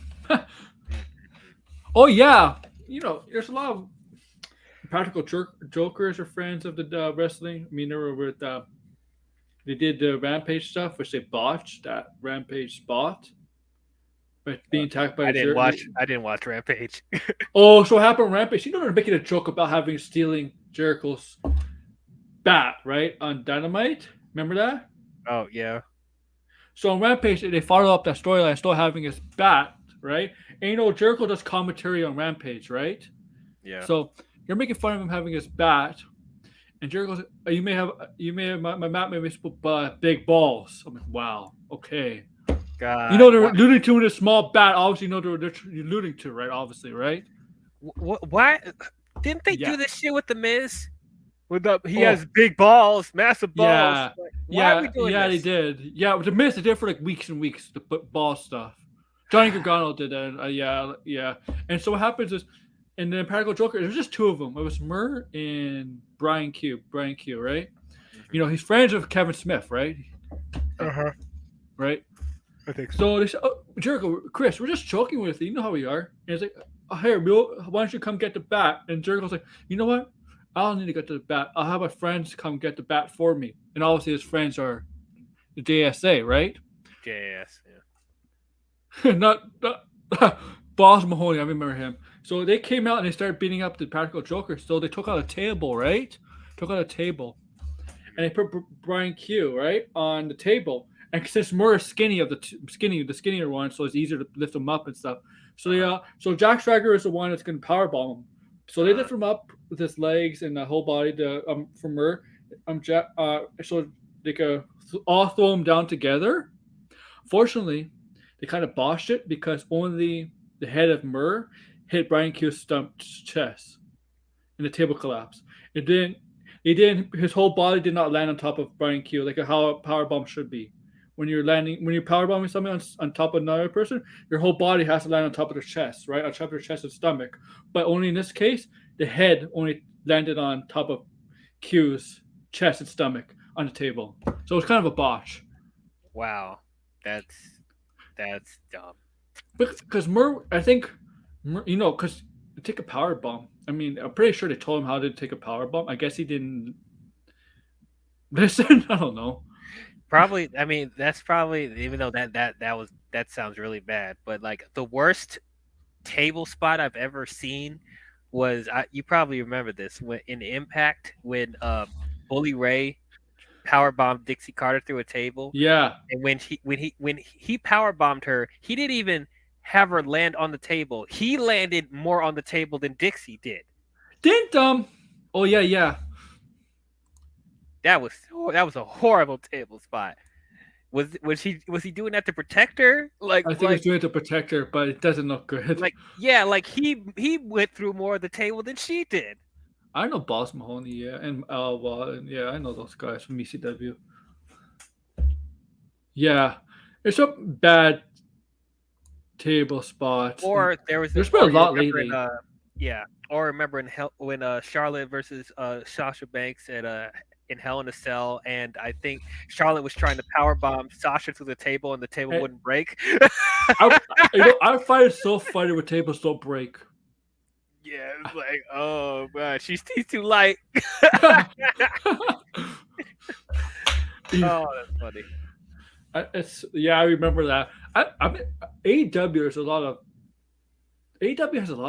Oh yeah, there's a lot of practical jokers are friends of the wrestling. I mean, they were with they did the Rampage stuff, which they botched that Rampage spot. But being attacked by I didn't watch Rampage. Oh, so what happened on Rampage? They're making a joke about stealing Jericho's bat, right? On Dynamite. Remember that? Oh yeah. So on Rampage, they follow up that storyline, still having his bat, right? And Jericho does commentary on Rampage, right? Yeah. So you're making fun of him having his bat, and Jericho's like, you may have my bat may be big balls. I'm like, wow, okay. God. They're alluding to in a small bat. Obviously, they're alluding to, right? Obviously, right? Why didn't they do this shit with the Miz? He has big balls, massive balls. Yeah, why are we doing this? They did. Yeah, with the Miz, they did for like weeks and weeks the ball stuff. Johnny Gargano did that. Yeah. And so what happens is, in the Practical Joker, there was just 2 of them. It was Murr and Brian Q, right? Mm-hmm. He's friends with Kevin Smith, right? Right? I think so. So they said, oh, Jericho, Chris, we're just joking with you. You know how we are. And it's like, oh, here, why don't you come get the bat? And Jericho's like, you know what? I don't need to get the bat. I'll have my friends come get the bat for me. And obviously his friends are the JSA, right? JS, yeah. not Boss Mahoney, I remember him. So they came out and they started beating up the Practical Joker. So they took out a table, right? And they put Brian Q, right, on the table. And since Murray's the skinnier one, so it's easier to lift him up and stuff. So so Jack Swagger is the one that's going to powerbomb him. So they lift him up with his legs and the whole body to from her. So they could all throw him down together. Fortunately, they kind of botched it because only the head of Murr hit Brian Q's stumped chest, and the table collapsed. It didn't. It didn't. His whole body did not land on top of Brian Q like how a power bomb should be. When you're power bombing somebody on top of another person, your whole body has to land on top of their chest, right? On top of their chest and stomach. But only in this case, the head only landed on top of Q's chest and stomach on the table. So it was kind of a botch. Wow, that's dumb. Because Mur, I think, because take a power bomb. I mean, I'm pretty sure they told him how to take a power bomb. I guess he didn't listen. I don't know. Probably, I mean, that's probably even though that sounds really bad, but like the worst table spot I've ever seen was you probably remember this when in Impact when Bully Ray power bombed Dixie Carter through a table. Yeah. And when he power bombed her, he didn't even have her land on the table. He landed more on the table than Dixie did. Didn't Oh yeah. That was a horrible table spot. Was he doing that to protect her? I think he's doing it to protect her, but it doesn't look good. Like he went through more of the table than she did. I know Boss Mahoney, yeah, and yeah, I know those guys from ECW. Yeah, there's some bad table spots. Or there's been a lot lately. Or remember when Charlotte versus Sasha Banks at in Hell in a Cell, and I think Charlotte was trying to power bomb Sasha to the table, and the table wouldn't break. I find it so funny when tables don't break. Yeah, it's like, oh man, she's too light. Oh, that's funny. I remember that. I mean, AEW has a lot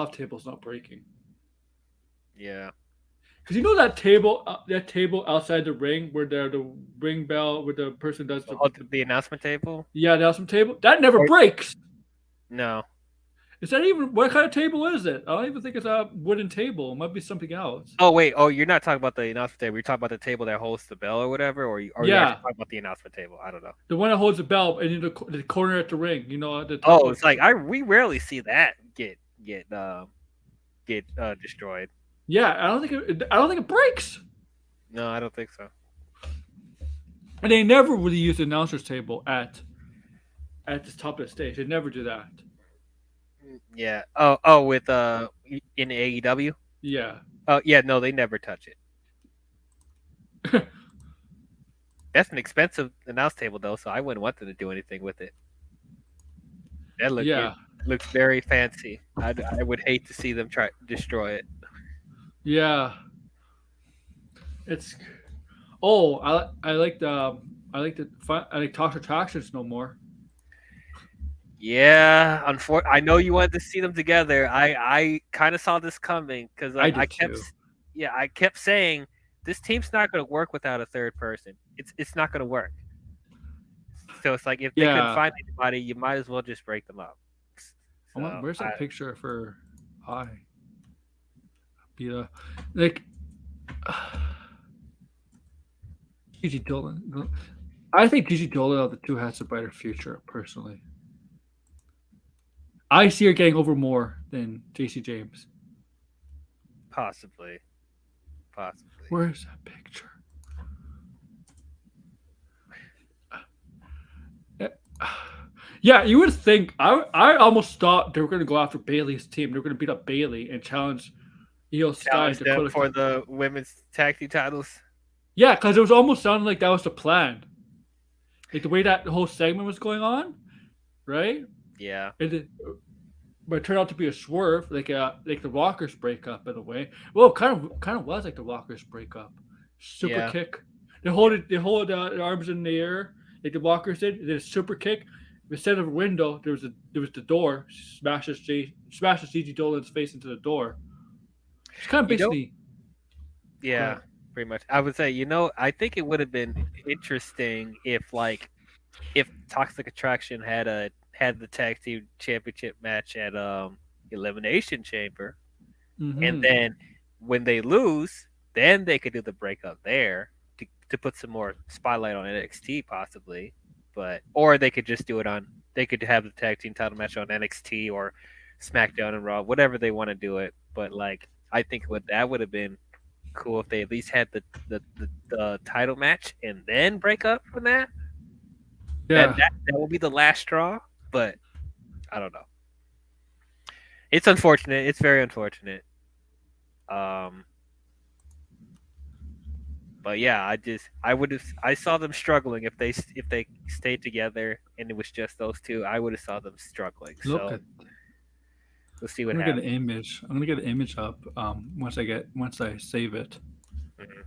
of tables not breaking. Yeah. Because that table outside the ring where the ring bell where the person does the announcement table. Yeah, the announcement table that never breaks. No. Is that even what kind of table is it? I don't even think it's a wooden table. It might be something else. Oh wait, you're not talking about the announcement table. You're talking about the table that holds the bell or whatever, or you're talking about the announcement table. I don't know. The one that holds the bell and in the corner at the ring. It's like we rarely see that get destroyed. Yeah, I don't think it breaks. No, I don't think so. And they never really use the announcer's table at the top of the stage. They never do that. Yeah. Oh, with in AEW. Yeah. Oh, yeah. No, they never touch it. That's an expensive announce table, though, so I wouldn't want them to do anything with it. That looks very fancy. I would hate to see them try to destroy it. Yeah. It's. Oh, I like Talk Attractions no more. Yeah, I know you wanted to see them together. I kind of saw this coming because I kept saying this team's not going to work without a third person. It's not going to work. So it's like if they couldn't find anybody, you might as well just break them up. So, where's that picture for like Gigi Dolan? I think Gigi Dolan of the two has a brighter future, personally. I see her getting over more than Jacy Jaynes. Possibly. Where's that picture? Yeah, you would think. I almost thought they were going to go after Bayley's team. They were going to beat up Bayley and challenge Io Sky for the women's tag team titles. Yeah, because it was almost sounding like that was the plan. Like the way that whole segment was going on, right? Yeah. But it turned out to be a swerve, like the Rockers breakup in a way. Well, kind of was like the Rockers breakup. Super kick. They hold their arms in the air like the Rockers did. They did a super kick. Instead of a window, there was the door. Smashes Gigi Dolan's face into the door. It's kind of basically. Yeah, pretty much. I would say, I think it would have been interesting if Toxic Attraction had had the tag team championship match at Elimination Chamber, and Mm-hmm. then when they lose, then they could do the breakup there to put some more spotlight on NXT possibly, but or they could just do it on. They could have the tag team title match on NXT or SmackDown and Raw, whatever they want to do it. But like, I think that would have been cool if they at least had the title match and then break up from that. Yeah. That will be the last straw, but I don't know. It's unfortunate. It's very unfortunate. But yeah, I saw them struggling if they stayed together and it was just those two. I would have saw them struggling. Look So at. we'll see what I'm gonna get happens. an image. I'm gonna get an image up. Once I save it. Mhm.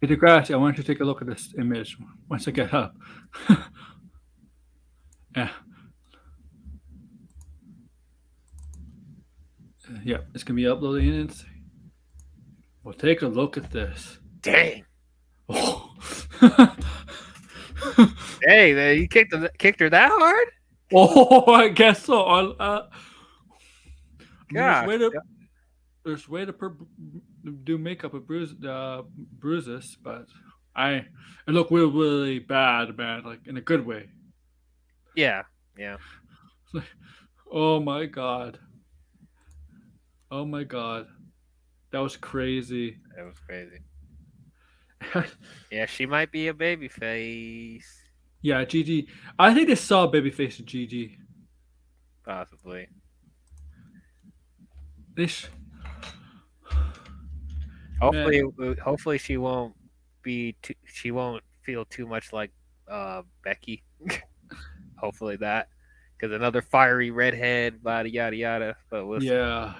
Peter Grass, I want you to take a look at this image once I get up. Yeah. Yeah, it's gonna be uploading in. Well, take a look at this. Dang! Oh. Hey, you kicked her that hard? Oh, I guess so. I mean, Gosh. there's way to do makeup with bruises, but it looked really, really bad, man, like in a good way. Yeah. Yeah. Oh my god. Oh my god. That was crazy. That was crazy. Yeah, she might be a baby face. Yeah, Gigi. I think they saw babyface in Gigi. Possibly. They sh- Hopefully she won't she won't feel too much like Becky. Hopefully that, because another fiery redhead, yada yada yada. But we'll see. yeah.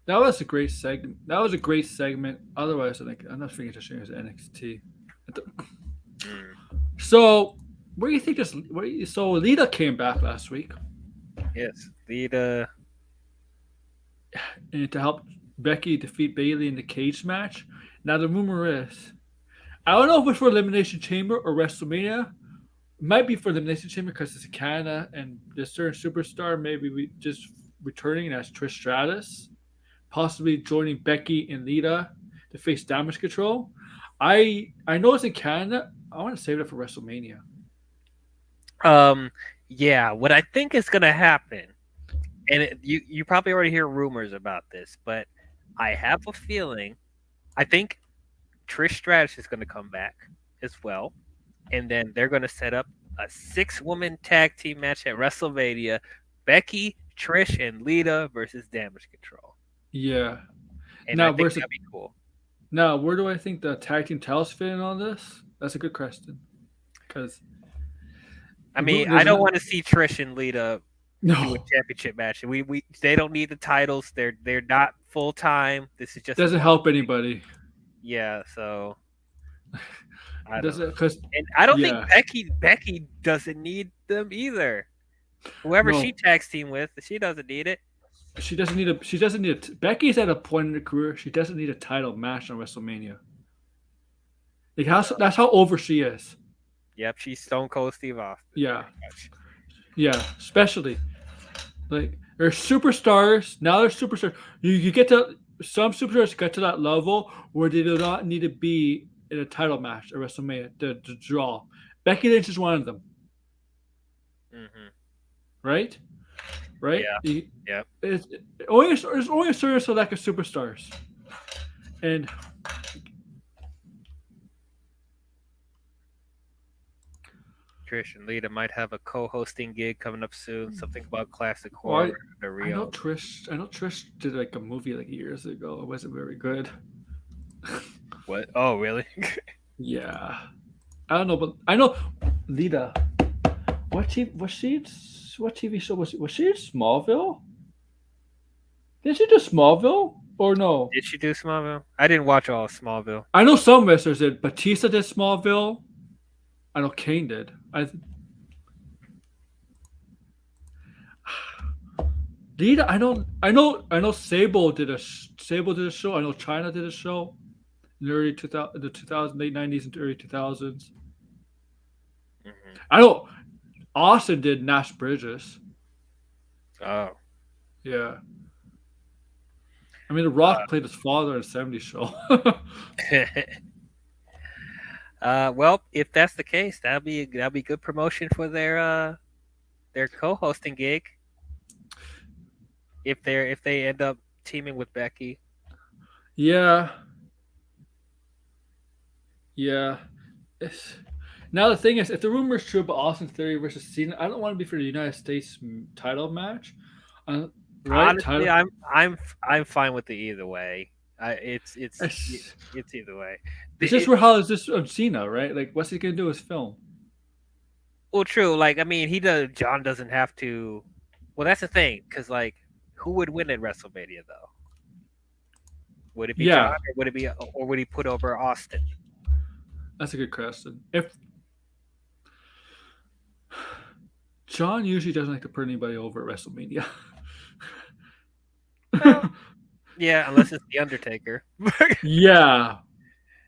That was a great segment. That was a great segment. Otherwise, I think I'm not thinking just as NXT. Mm, So, what do you think? So Lita came back last week yes, Lita. and to help Becky defeat Bailey in the cage match. Now the rumor is, I don't know if it's for Elimination Chamber or WrestleMania. It might be for Elimination Chamber because it's Canada and this certain superstar maybe we just returning as Trish Stratus, possibly joining Becky and Lita to face Damage Control. I know it's in Canada. I want to save it for WrestleMania. Yeah, what I think is gonna happen, and you probably already hear rumors about this, but I have a feeling. I think Trish Stratus is gonna come back as well, and then they're gonna set up a 6-woman tag team match at WrestleMania: Becky, Trish, and Lita versus Damage Control. Yeah. And Now, I think that'd be cool. Now, where do I think the tag team titles fit in on this? That's a good question. Because I mean, I don't want to see Trish and Lita do a championship match. They don't need the titles. They're not full time. This is just doesn't help anybody. Yeah, so I Does don't it? Because and I don't think Becky doesn't need them either. Whoever she tags team with, she doesn't need it. She doesn't need a. She doesn't need a. Becky's at a point in her career. She doesn't need a title match on WrestleMania. Like that's how over she is. Yep, she's Stone Cold Steve Austin. Yeah, yeah. Especially like they're superstars. Now they're superstars. You get to some superstars get to that level where they do not need to be in a title match at WrestleMania to draw. Becky Lynch is one of them. Mm-hmm. Right? Right? Yeah. Yep. There's only a certain select of superstars. And Trish and Lita might have a co-hosting gig coming up soon. Something about classic horror. I know Trish did like a movie like years ago. It wasn't very good. What? Oh, really? Yeah. I don't know, but I know Lita. What TV show was she in Smallville? Did she do Smallville or no? Did she do Smallville? I didn't watch all of Smallville. I know some wrestlers did. Batista did Smallville. I know Kane did. Lita, I know Sable did a show. I know China did a show. in the early 2000, the 2000 late 90s into early 2000s. Hmm. I know Austin did Nash Bridges. Oh. Yeah. I mean, The Rock played his father in a '70s show. Well, if that's the case, that'll be good promotion for their co-hosting gig. If they end up teaming with Becky. Yeah. Yeah. It's, now the thing is, if the rumor is true about Austin Theory versus Cena, I don't want to be for the United States title match, uh, right? Honestly, Title. I'm fine with it either way. It's, It's either way. it's just for how is this of Cena, right? Like, what's he gonna do with film? Well, true. Like, I mean, he does. John doesn't have to. Well, that's the thing, because like, who would win at WrestleMania though? Would it be John, Yeah, or would he put over Austin? that's a good question. If John usually doesn't like to put anybody over at WrestleMania. Well, yeah, unless it's the Undertaker. Yeah,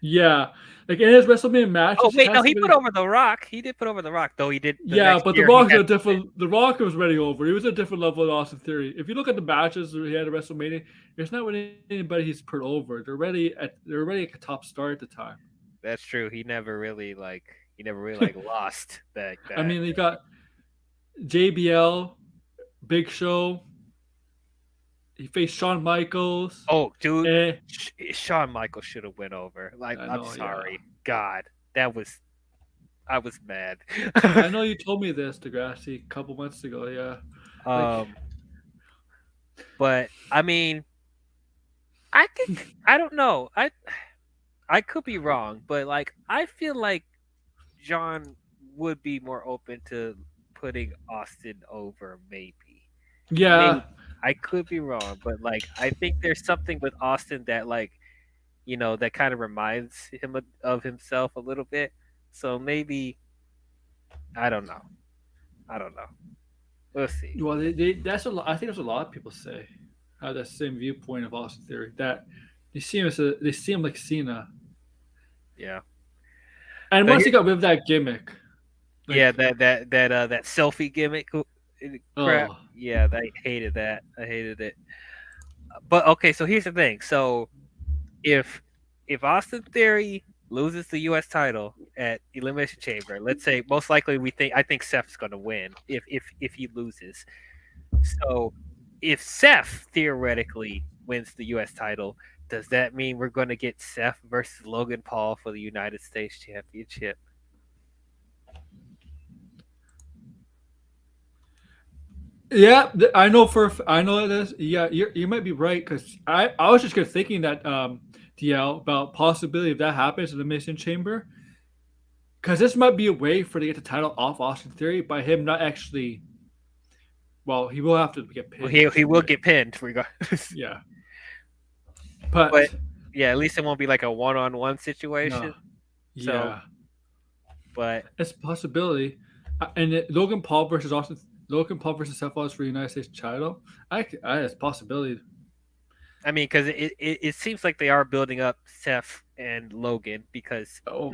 yeah. Like in his WrestleMania Oh matches, he wait, no, has to he be put like, over The Rock. He did put over The Rock, though. He did the yeah, next but The year. He Rock's had a different. The Rock was already over. He was a different level than Austin Theory. If you look at the matches that he had at WrestleMania, there's not really anybody he's put over. They're already at a top star at the time. That's true. He never really lost that I that. mean, they got JBL, Big Show. He faced Shawn Michaels. Oh, dude, Eh, Shawn Michaels should have went over. Like, I I'm know. Yeah, sorry, God, I was mad. I know you told me this, Degrassi, a couple months ago. Yeah, like um, but I mean, I don't know. I could be wrong, but like I feel like John would be more open to putting Austin over, maybe. yeah. Maybe I could be wrong, but like I think there's something with Austin that like that kind of reminds him of himself a little bit. So maybe I don't know. I don't know. We'll see. Well, that's a lot. I think that's what a lot of people say. Have that same viewpoint of Austin Theory that they see him like Cena, Yeah. and So once here, he got rid of that gimmick, yeah, like that selfie gimmick crap. oh Yeah, I hated that. I hated it. But okay, so here's the thing. So if Austin Theory loses the U.S. title at Elimination Chamber, let's say most likely I think Seth's going to win if he loses. So if Seth theoretically wins the U.S. title, does that mean we're going to get Seth versus Logan Paul for the United States Championship? yeah, I know it is. Yeah, you might be right because I was just thinking that DL about possibility if that happens in the Mission Chamber because this might be a way for to get the title off Austin Theory by him not actually. Well, he will have to get Well, pinned. he will get pinned regardless. Yeah, But but yeah, at least it won't be like a one-on-one situation. no, So, yeah. but It's a possibility. Logan Paul versus Seth Rollins for the United States title. It's a possibility. I mean, because it seems like they are building up Seth and Logan because Oh,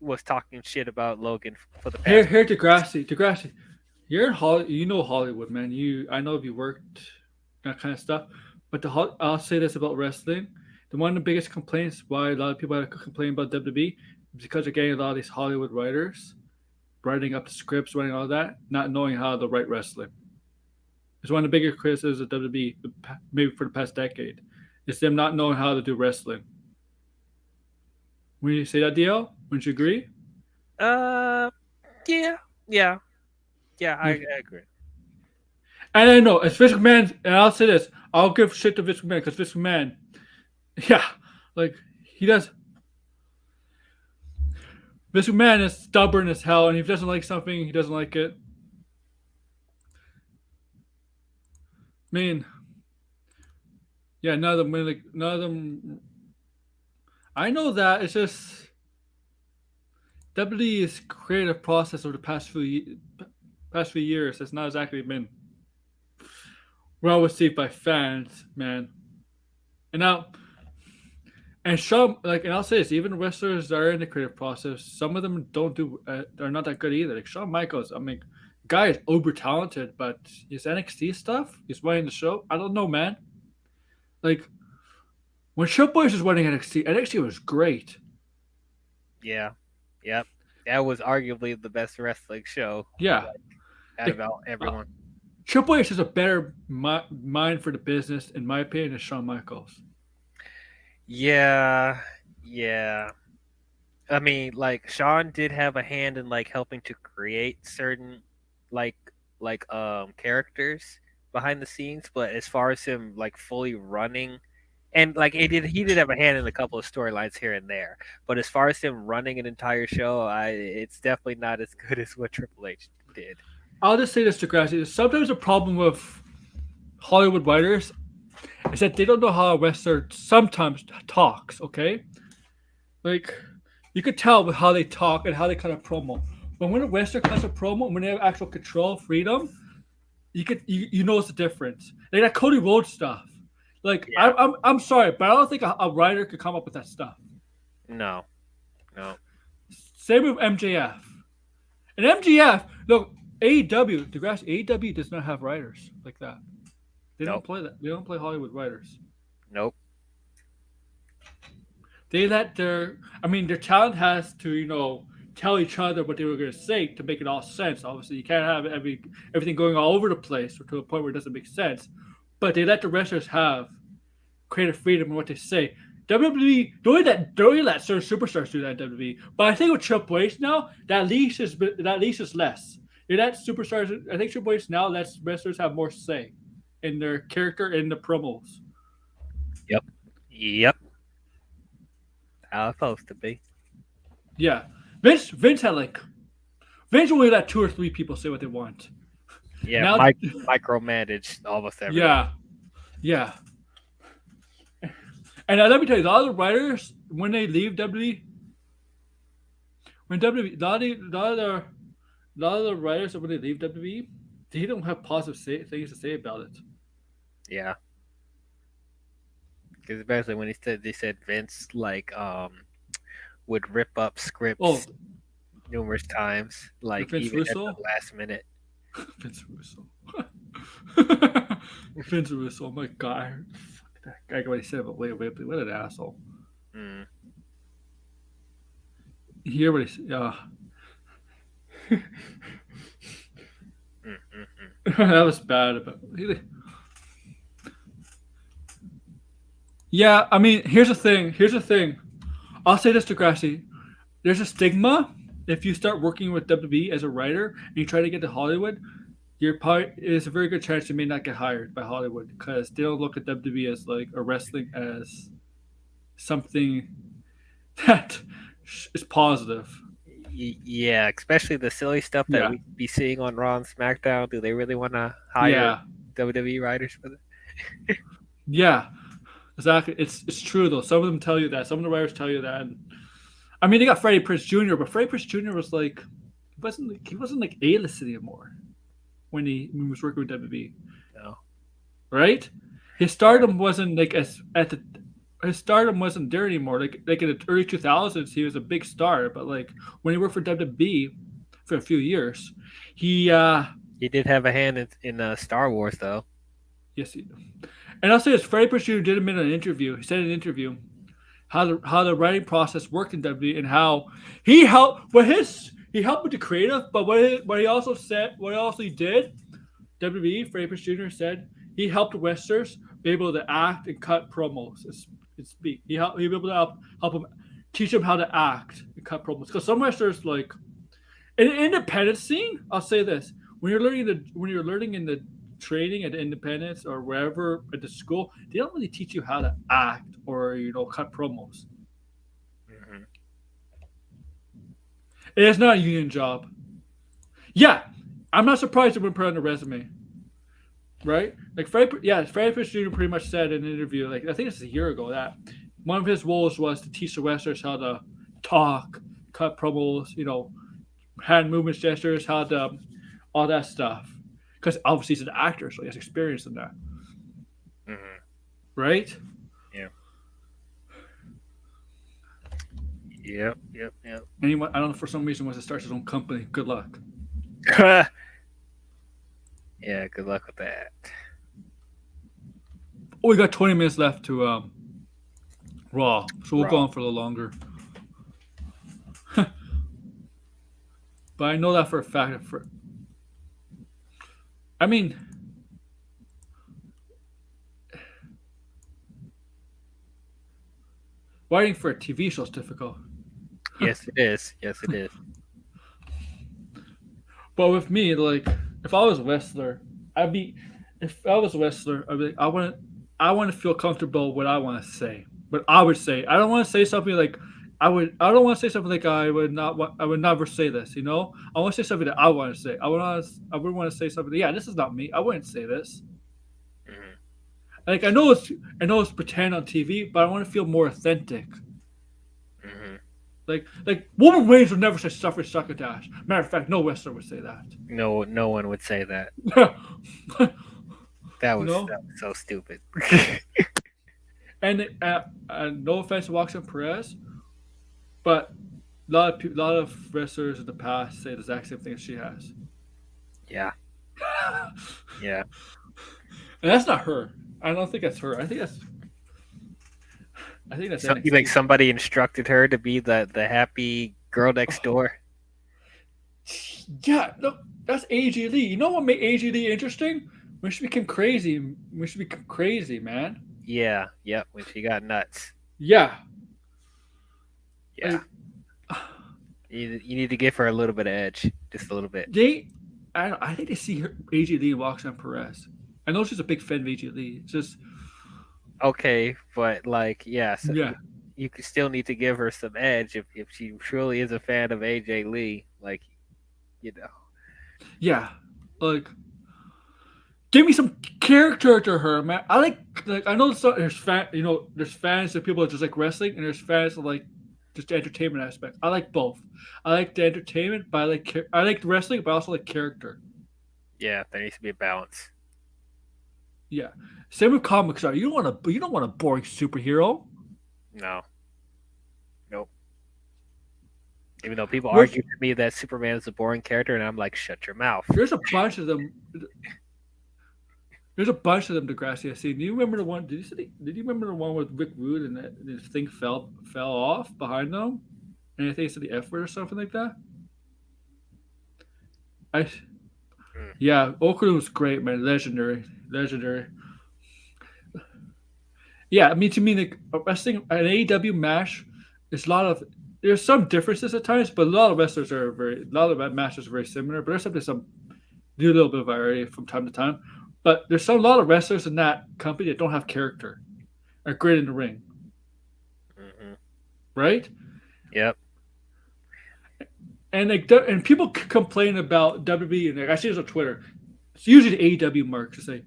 was talking shit about Logan for the here, past. here, Degrassi. You're in Hollywood. You know Hollywood, man. I know if you worked that kind of stuff. But I'll say this about wrestling: one of the biggest complaints why a lot of people complain about WWE is because they're getting a lot of these Hollywood writers writing up the scripts, writing all that, not knowing how to write wrestling. It's one of the biggest criticisms of WWE, maybe for the past decade. It's them not knowing how to do wrestling. When you say that, DL, wouldn't you agree? Uh, yeah, yeah, yeah. I Like, agree. and I know it's Vince McMahon, and I'll say this: I'll give shit to Vince McMahon because Vince McMahon, yeah, like he does. Vince McMahon is stubborn as hell, and if he doesn't like something, he doesn't like it. I mean, yeah, none of them, like, none of them. I know that it's just WWE's creative process over the past few years has not exactly been well received by fans, man. And now, And some and I'll say this, even wrestlers that are in the creative process, some of them don't do are not that good either. Like Shawn Michaels, I mean, guy is uber talented, but his NXT stuff, he's running the show. I don't know, man. Like when Triple H was running NXT, NXT was great. Yeah, yep. That was arguably the best wrestling show Yeah, out of like, uh, everyone. Triple H has a better mind for the business, in my opinion, than Shawn Michaels. Yeah, yeah. I mean, like Sean did have a hand in like helping to create certain like characters behind the scenes, but as far as him like fully running and like he did have a hand in a couple of storylines here and there. But as far as him running an entire show, it's definitely not as good as what Triple H did. I'll just say this to Grassy. Sometimes a problem with Hollywood writers is that they don't know how a wrestler sometimes talks, okay? Like, you could tell with how they talk and how they cut a promo. But when a wrestler cuts a promo, when they have actual control, freedom, you notice the difference. Like that Cody Rhodes stuff. Like Yeah. I'm sorry, but I don't think a writer could come up with that stuff. No. No. Same with MJF. And MJF, look, AEW, DeGrasse, AEW does not have writers like that. They don't Nope. play that. They don't play Hollywood writers. Nope. They let their talent has to, tell each other what they were going to say to make it all sense. Obviously, you can't have everything going all over the place or to a point where it doesn't make sense. But they let the wrestlers have creative freedom in what they say. WWE, don't let certain superstars do that in WWE. But I think with Triple H now, that leash is less. They let superstars. I think Triple H now lets wrestlers have more say in their character in the promos. Yep. Yep. How it's supposed to be. Yeah, Vince only let 2 or 3 people say what they want. Yeah, Now, micromanaged almost everything. yeah. And let me tell you, a lot of the writers when they leave WWE, when WWE, a lot of the writers when they leave WWE, they don't have positive things to say about it. Yeah. Because especially when they said Vince would rip up scripts Oh, numerous times, like Vince even Russo, at the last minute. Vince Russo, Vince Russo. Oh my god, fuck that guy! What he said about Leia Ripley, what an asshole. Mm. You hear what he said? That was bad. Yeah, I mean, here's the thing. I'll say this to Grassy. There's a stigma if you start working with WWE as a writer and you try to get to Hollywood. There's a very good chance you may not get hired by Hollywood because they don't look at WWE as like a wrestling as something that is positive. Yeah, especially the silly stuff that Yeah, we be seeing on Raw and SmackDown. Do they really want to hire yeah, WWE writers for that? yeah. Exactly. It's true though. Some of them tell you that. Some of the writers tell you that. And, I mean, they got Freddie Prinze Jr., but Freddie Prinze Jr. was like he wasn't like A-list anymore when he was working with WWE. No. Right? His stardom wasn't like his stardom wasn't there anymore. Like in the early 2000s, he was a big star, but like when he worked for WWE for a few years, he did have a hand in Star Wars though. yes, he did. And I'll say this: Freddie Prinze Jr. did admit in an interview. He said in an interview how the writing process worked in WWE and how he helped he helped with the creative, but what he also did, WWE, Freddie Prinze Jr. said he helped wrestlers be able to act and cut promos and speak. He be able to help them teach them how to act and cut promos. Because some wrestlers like in the independent scene, I'll say this: when you're learning in the training at Independence or wherever at the school, they don't really teach you how to act or cut promos. Mm-hmm. It is not a union job. Yeah, I'm not surprised it wouldn't put on the resume. Right? Like Freddie Prinze Jr. pretty much said in an interview, like I think it's a year ago, that one of his roles was to teach the wrestlers how to talk, cut promos, hand movements, gestures, how to all that stuff. Because obviously he's an actor, so he has experience in that. Mm-hmm. Right? Yeah. Yep. Anyone, I don't know, for some reason wants to start his own company. Good luck. Yeah, good luck with that. Oh, we got 20 minutes left to Raw, so we'll go Raw. on for a little longer. But I know that for a fact. I mean, writing for a TV show is difficult. Yes, it is. Yes, it is. But with me, like, if I was a wrestler, I'd be. If I was a wrestler, I'd be like, I want to feel comfortable what I want to say. What I would say. I don't want to say something like, I would. I don't want to say something like I would not. I would never say this. You know. I want to say something that I want to say. I would not. I would want to say something. Yeah, this is not me. I wouldn't say this. Hmm. Like I know it's pretend on TV, but I want to feel more authentic. Hmm. Like Woman Reigns would never say suffrage succotash. Matter of fact, no wrestler would say that. No, no one would say that. You know. That was so stupid. And no offense to Roxanne Perez, but lot of wrestlers in the past say the exact same thing as she has, Yeah, yeah. and that's not her. I don't think that's her. I think that's So you think NXT. somebody instructed her to be the happy girl next door? Yeah, look, that's AJ Lee. You know what made AJ Lee interesting? When she became crazy. When she became crazy, man. Yeah, yep. When she got nuts. Yeah, Yeah, like you need to give her a little bit of edge, just a little bit. they. I think they see her AJ Lee and Roxanne Perez. I know she's a big fan of AJ Lee. It's just Okay, but like, yeah, so yeah, you could still need to give her some edge if she truly is a fan of AJ Lee. Like, you know, yeah. Like give me some character to her, man. I like I know there's there's fans of people that just like wrestling, and there's fans of like just the entertainment aspect. I like both. I like the entertainment, but I like the wrestling, but I also like character. yeah, there needs to be a balance. Yeah. Same with comics are. You don't want a boring superhero. No, nope. Even though people There's argue with me that Superman is a boring character, and I'm like, shut your mouth. there's a bunch of them. There's a bunch of them, Degrassi. I see. Do you remember the one? Did you remember the one with Rick Rude and the thing fell off behind them, and I think it said the F word or something like that? I Mm. Yeah, Oakland was great, man. Legendary. Yeah, I mean to me, like wrestling an AEW match, there's a lot of there's some differences at times, but a lot of matches are very similar. But there's some do a little bit of variety from time to time. But there's a lot of wrestlers in that company that don't have character, are great in the ring, Hmm. right? Yep. And and people complain about WWE, and like, I see this on Twitter. It's usually the AEW marks to say,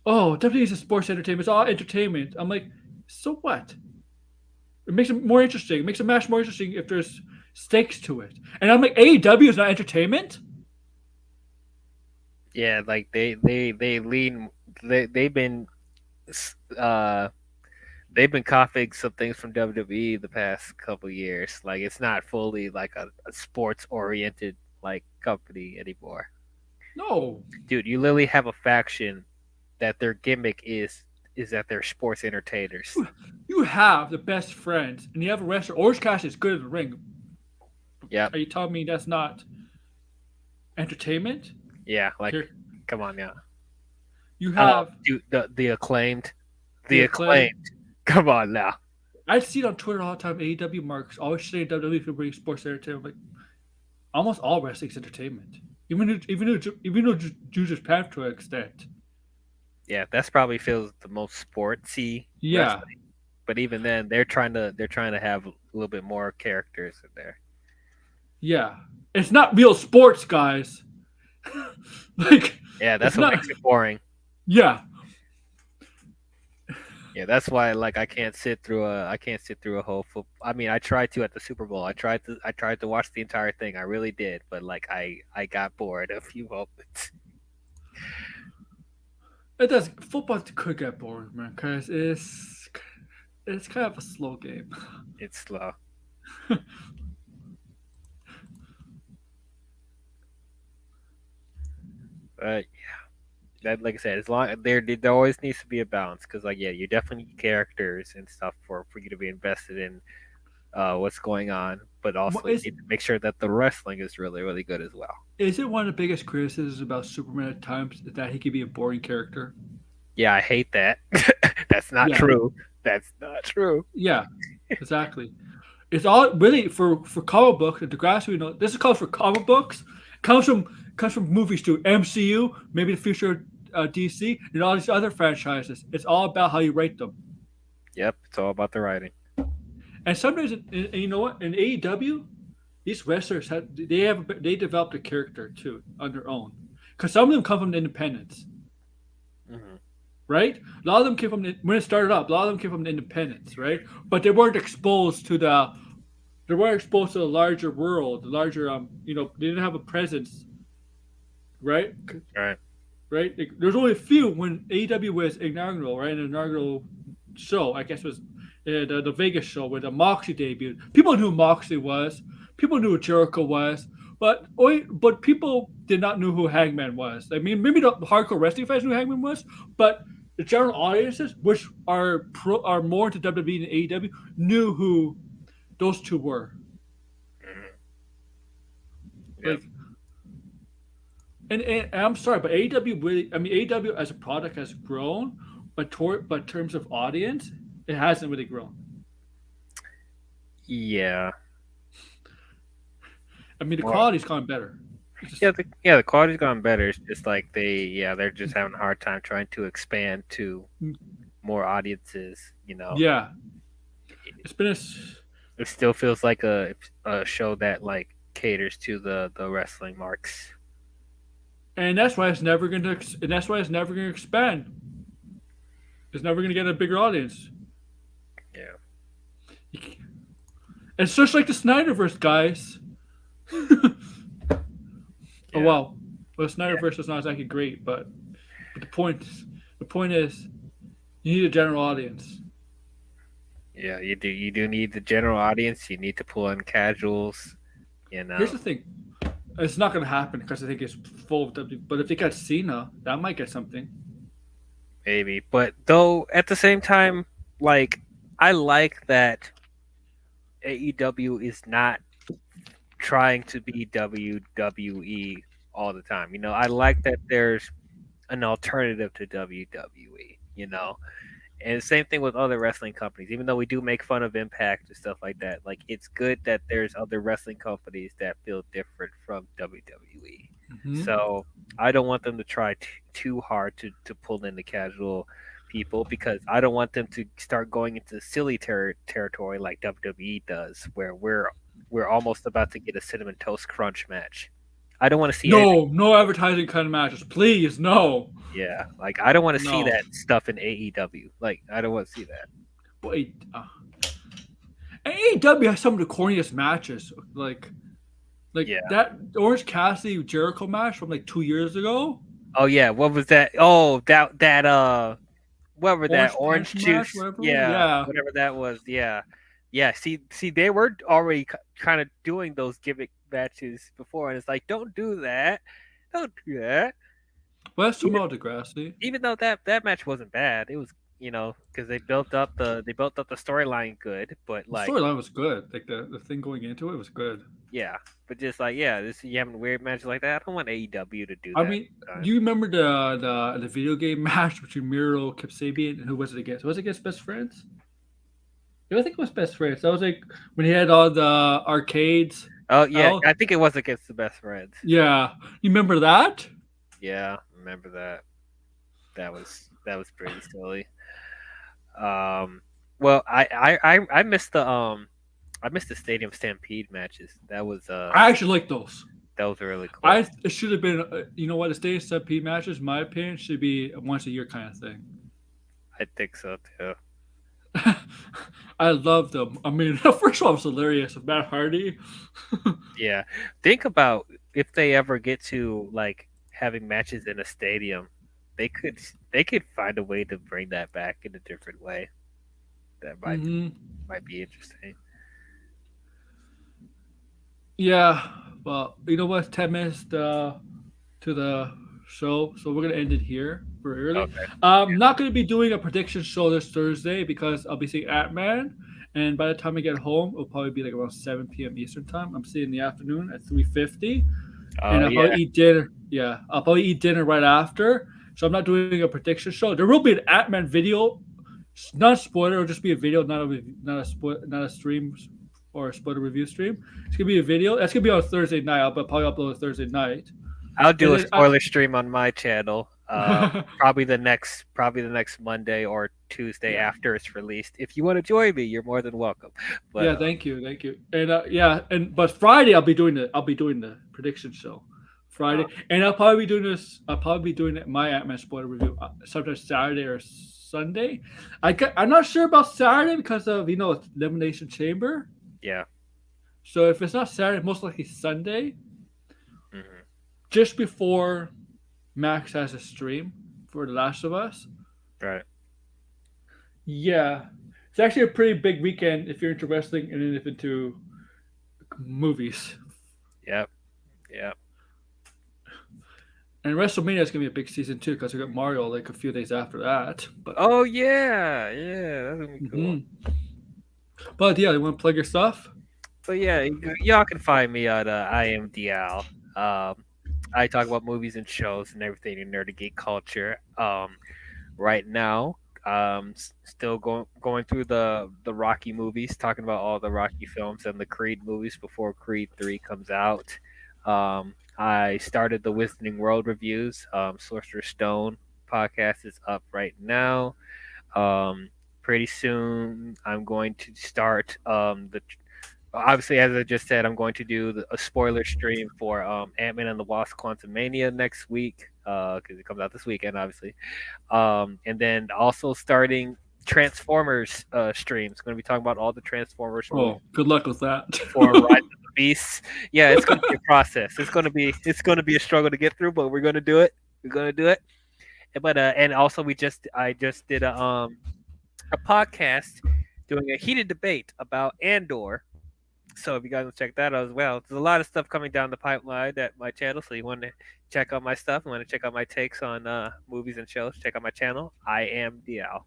"Oh, WWE is a sports entertainment. It's all entertainment." I'm like, so what? It makes it more interesting. It makes a match more interesting if there's stakes to it. And I'm like, AEW is not entertainment. Yeah, like they lean uh they've been copying some things from WWE the past couple years. Like it's not fully like a sports oriented like company anymore. No, Dude, you literally have a faction that their gimmick is that they're sports entertainers. you have the best friends, and you have a wrestler. Orange Cassidy is good in the ring. Yep. Are you telling me that's not entertainment? Yeah, like Here, come on now. you have Dude, the acclaimed. the The acclaim. acclaimed. Come on now. I see it on Twitter all the time. AEW marks always saying WWE for bringing sports entertainment. Like almost all wrestling's entertainment, even though New Japan to an extent. Yeah, that's probably feels the most sportsy Yeah, wrestling. But even then, they're trying to have a little bit more characters in there. yeah. It's not real sports, guys. Like Yeah, it's that's what not. makes it boring. Yeah, Yeah, that's why like I can't sit through a whole I mean, I tried to at the Super Bowl. I tried to watch the entire thing. I really did, but like I got bored a few moments. it does. Football could get boring, man, because it's kind of a slow game. It's slow. But that, like I said, as long there always needs to be a balance because, like, yeah, you definitely need characters and stuff for you to be invested in what's going on, but also you Is need to make sure that the wrestling is really really good as well. is it one of the biggest criticisms about Superman at times that he could be a boring character? Yeah, I hate that. That's not Yeah, true. That's not true. yeah, exactly. It's all really for comic books. And the grass we know this is called for comic books. Comes from movies too. MCU, maybe the future DC, and all these other franchises. It's all about how you rate them. Yep, it's all about the writing. And sometimes, you know what? In AEW, these wrestlers they developed a character too on their own. Because some of them come from the independents, Hmm. right? A lot of them came from when it started up. A lot of them came from the independents, right? But they weren't exposed to the larger world, the larger they didn't have a presence, right? All right. Right? Like, there's only a few when AEW was inaugural, right? An inaugural show, I guess was the Vegas show where the Moxley debuted. People knew who Moxley was. People knew who Jericho was. But people did not know who Hangman was. I mean, maybe the hardcore wrestling fans knew who Hangman was, but the general audiences, which are more into WWE than AEW, knew who those two were. Hmm. Yep. Like, and I'm sorry, but AEW really, I mean, AEW as a product has grown, but in terms of audience, it hasn't really grown. Yeah. I mean, the Well, quality's gone better. It's just, the quality's gone better. It's just like they're just having a hard time trying to expand to more audiences. yeah, it's been It still feels like a show that like caters to the wrestling marks. and that's why it's never going to, and that's why it's never going to expand. It's never going to get a bigger audience. Yeah. It's just like the Snyderverse, guys. Oh Yeah. well, the Snyderverse is not exactly great, but the point is, you need a general audience. Yeah, you do need the general audience. You need to pull in casuals. You Here's know, the thing: it's not going to happen because I think it's full of W. But if they got Cena, that might get something. maybe. But though at the same time, like I like that AEW is not trying to be WWE all the time. I like that there's an alternative to WWE. And the same thing with other wrestling companies. Even though we do make fun of Impact and stuff like that, like it's good that there's other wrestling companies that feel different from WWE. Hmm. So I don't want them to try too hard to pull in the casual people because I don't want them to start going into silly territory like WWE does, where we're almost about to get a cinnamon toast crunch match. I don't want to see anything. No, no advertising kind of matches, please. No, Yeah, like I don't want to see no. that stuff in AEW. Like I don't want to see that. Wait, AEW has some of the corniest matches. Like Yeah. that Orange Cassidy Jericho match from like 2 years ago. Oh yeah, what was that? Oh, that whatever that Orange orange Punch match, juice. whatever. Yeah, Yeah. whatever that was. Yeah. Yeah, see they were already kind of doing those gimmick matches before and it's like don't do that. Don't do that. West Even Tomo Degrassi. even though that match wasn't bad. It was, cuz they built up the storyline good, but The like storyline was good. Like the thing going into it was good. yeah, but just like yeah, this you having weird matches like that. I don't want AEW to do I that mean, all the do you remember the video game match between Miro Kipsabian and who was it against? Was it against Best Friends? Yeah, I think it was Best Friends. That was like when he had all the arcades Oh yeah, out. I think it was against the best friends. Yeah, you remember that? Yeah, remember that. That was pretty silly. Um, well, I missed the Stadium Stampede matches. I actually like those. That was really cool. It should have been. You know what? The state stampede matches, in my opinion, should be a once a year kind of thing. I think so too. I love them. I mean, the first one was hilarious with Matt Hardy. Yeah, think about if they ever get to like having matches in a stadium, they could they could find a way to bring that back in a different way. That might Hmm. might be interesting. Yeah. Well, you know what? 10 minutes to the show, so we're gonna end it here for early. Okay. I'm not gonna be doing a prediction show this Thursday because I'll be seeing Ant Man, and by the time I get home, it'll probably be like around 7 p.m. Eastern time. I'm seeing in the afternoon at 3:50, and Oh I'll yeah. probably eat dinner. Yeah, I'll probably eat dinner right after. So I'm not doing a prediction show. There will be an Ant Man video, not a spoiler. It'll just be a video, not a stream or a spoiler review stream. It's gonna be a video. That's gonna be on Thursday night. I'll probably upload it Thursday night. I'll And do a then spoiler stream on my channel. Probably the next Monday or Tuesday yeah, after it's released. If you want to join me, you're more than welcome. But yeah. Thank you. And yeah, and but Friday I'll be doing the prediction show. Friday, and I'll probably be doing this. I'll probably be doing my Ant-Man spoiler review sometime Saturday or Sunday. I'm not sure about Saturday because of Elimination Chamber. yeah. So if it's not Saturday, most likely Sunday, Hmm. just before Max has a stream for The Last of Us. Right. Yeah, it's actually a pretty big weekend if you're into wrestling and if into movies. Yep. Yep. And WrestleMania is gonna be a big season too because we got Mario like a few days after that. But Oh yeah. Yeah. That's gonna be cool. mhm. But yeah, you want to plug your stuff? So yeah, y'all can find me at IMDL. I talk about movies and shows and everything in nerdy geek culture. Right now, still going through the Rocky movies, talking about all the Rocky films and the Creed movies before Creed 3 comes out. I started the Wizarding World reviews. Sorcerer's Stone podcast is up right now. Um, Pretty soon, I'm going to start the. Obviously, as I just said, I'm going to do a spoiler stream for Ant-Man and the Wasp: Quantumania next week because it comes out this weekend, obviously. And then also starting Transformers streams. Going to be talking about all the Transformers movies Oh, good luck with that. for Rise of the Beasts. Yeah, it's going to be a process. It's going to be a struggle to get through, but we're going to do it. We're going to do it. But and also I just did a podcast doing a heated debate about Andor. So if you guys want to check that out as well, there's a lot of stuff coming down the pipeline at my channel. So you want to check out my stuff, you want to check out my takes on movies and shows, check out my channel. I am DL.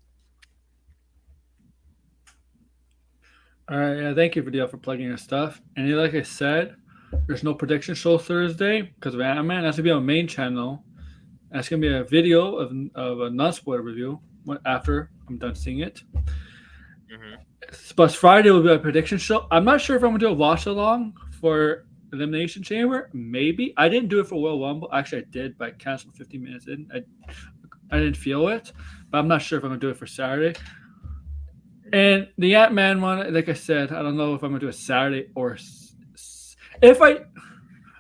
All right, yeah, thank you for for plugging your stuff. And like I said, there's no prediction show Thursday because of Ant-Man. That's gonna be on my main channel. That's gonna be a video of a non-spoiler review after I'm done seeing it. Mm-hmm. But Friday will be a prediction show. I'm not sure if I'm gonna do a watch along for Elimination Chamber. Maybe I didn't do it for Royal Rumble. Actually, I did, but I canceled 15 minutes in. I didn't feel it, but I'm not sure if I'm gonna do it for Saturday. And the Ant-Man one, like I said, I don't know if I'm gonna do it Saturday or if I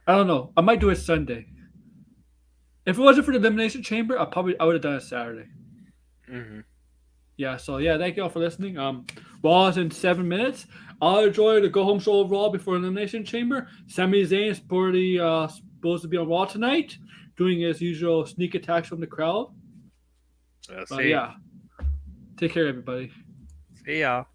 don't know. I might do it Sunday. If it wasn't for the Elimination Chamber, I would have done it Saturday. Mm-hmm. Yeah, so yeah, thank you all for listening. Raw is in 7 minutes. I'll enjoy the go home show of Raw before Elimination Chamber. Sami Zayn is supposed to be on Raw tonight, doing his usual sneak attacks from the crowd. We'll But see. yeah, take care, everybody. See y'all.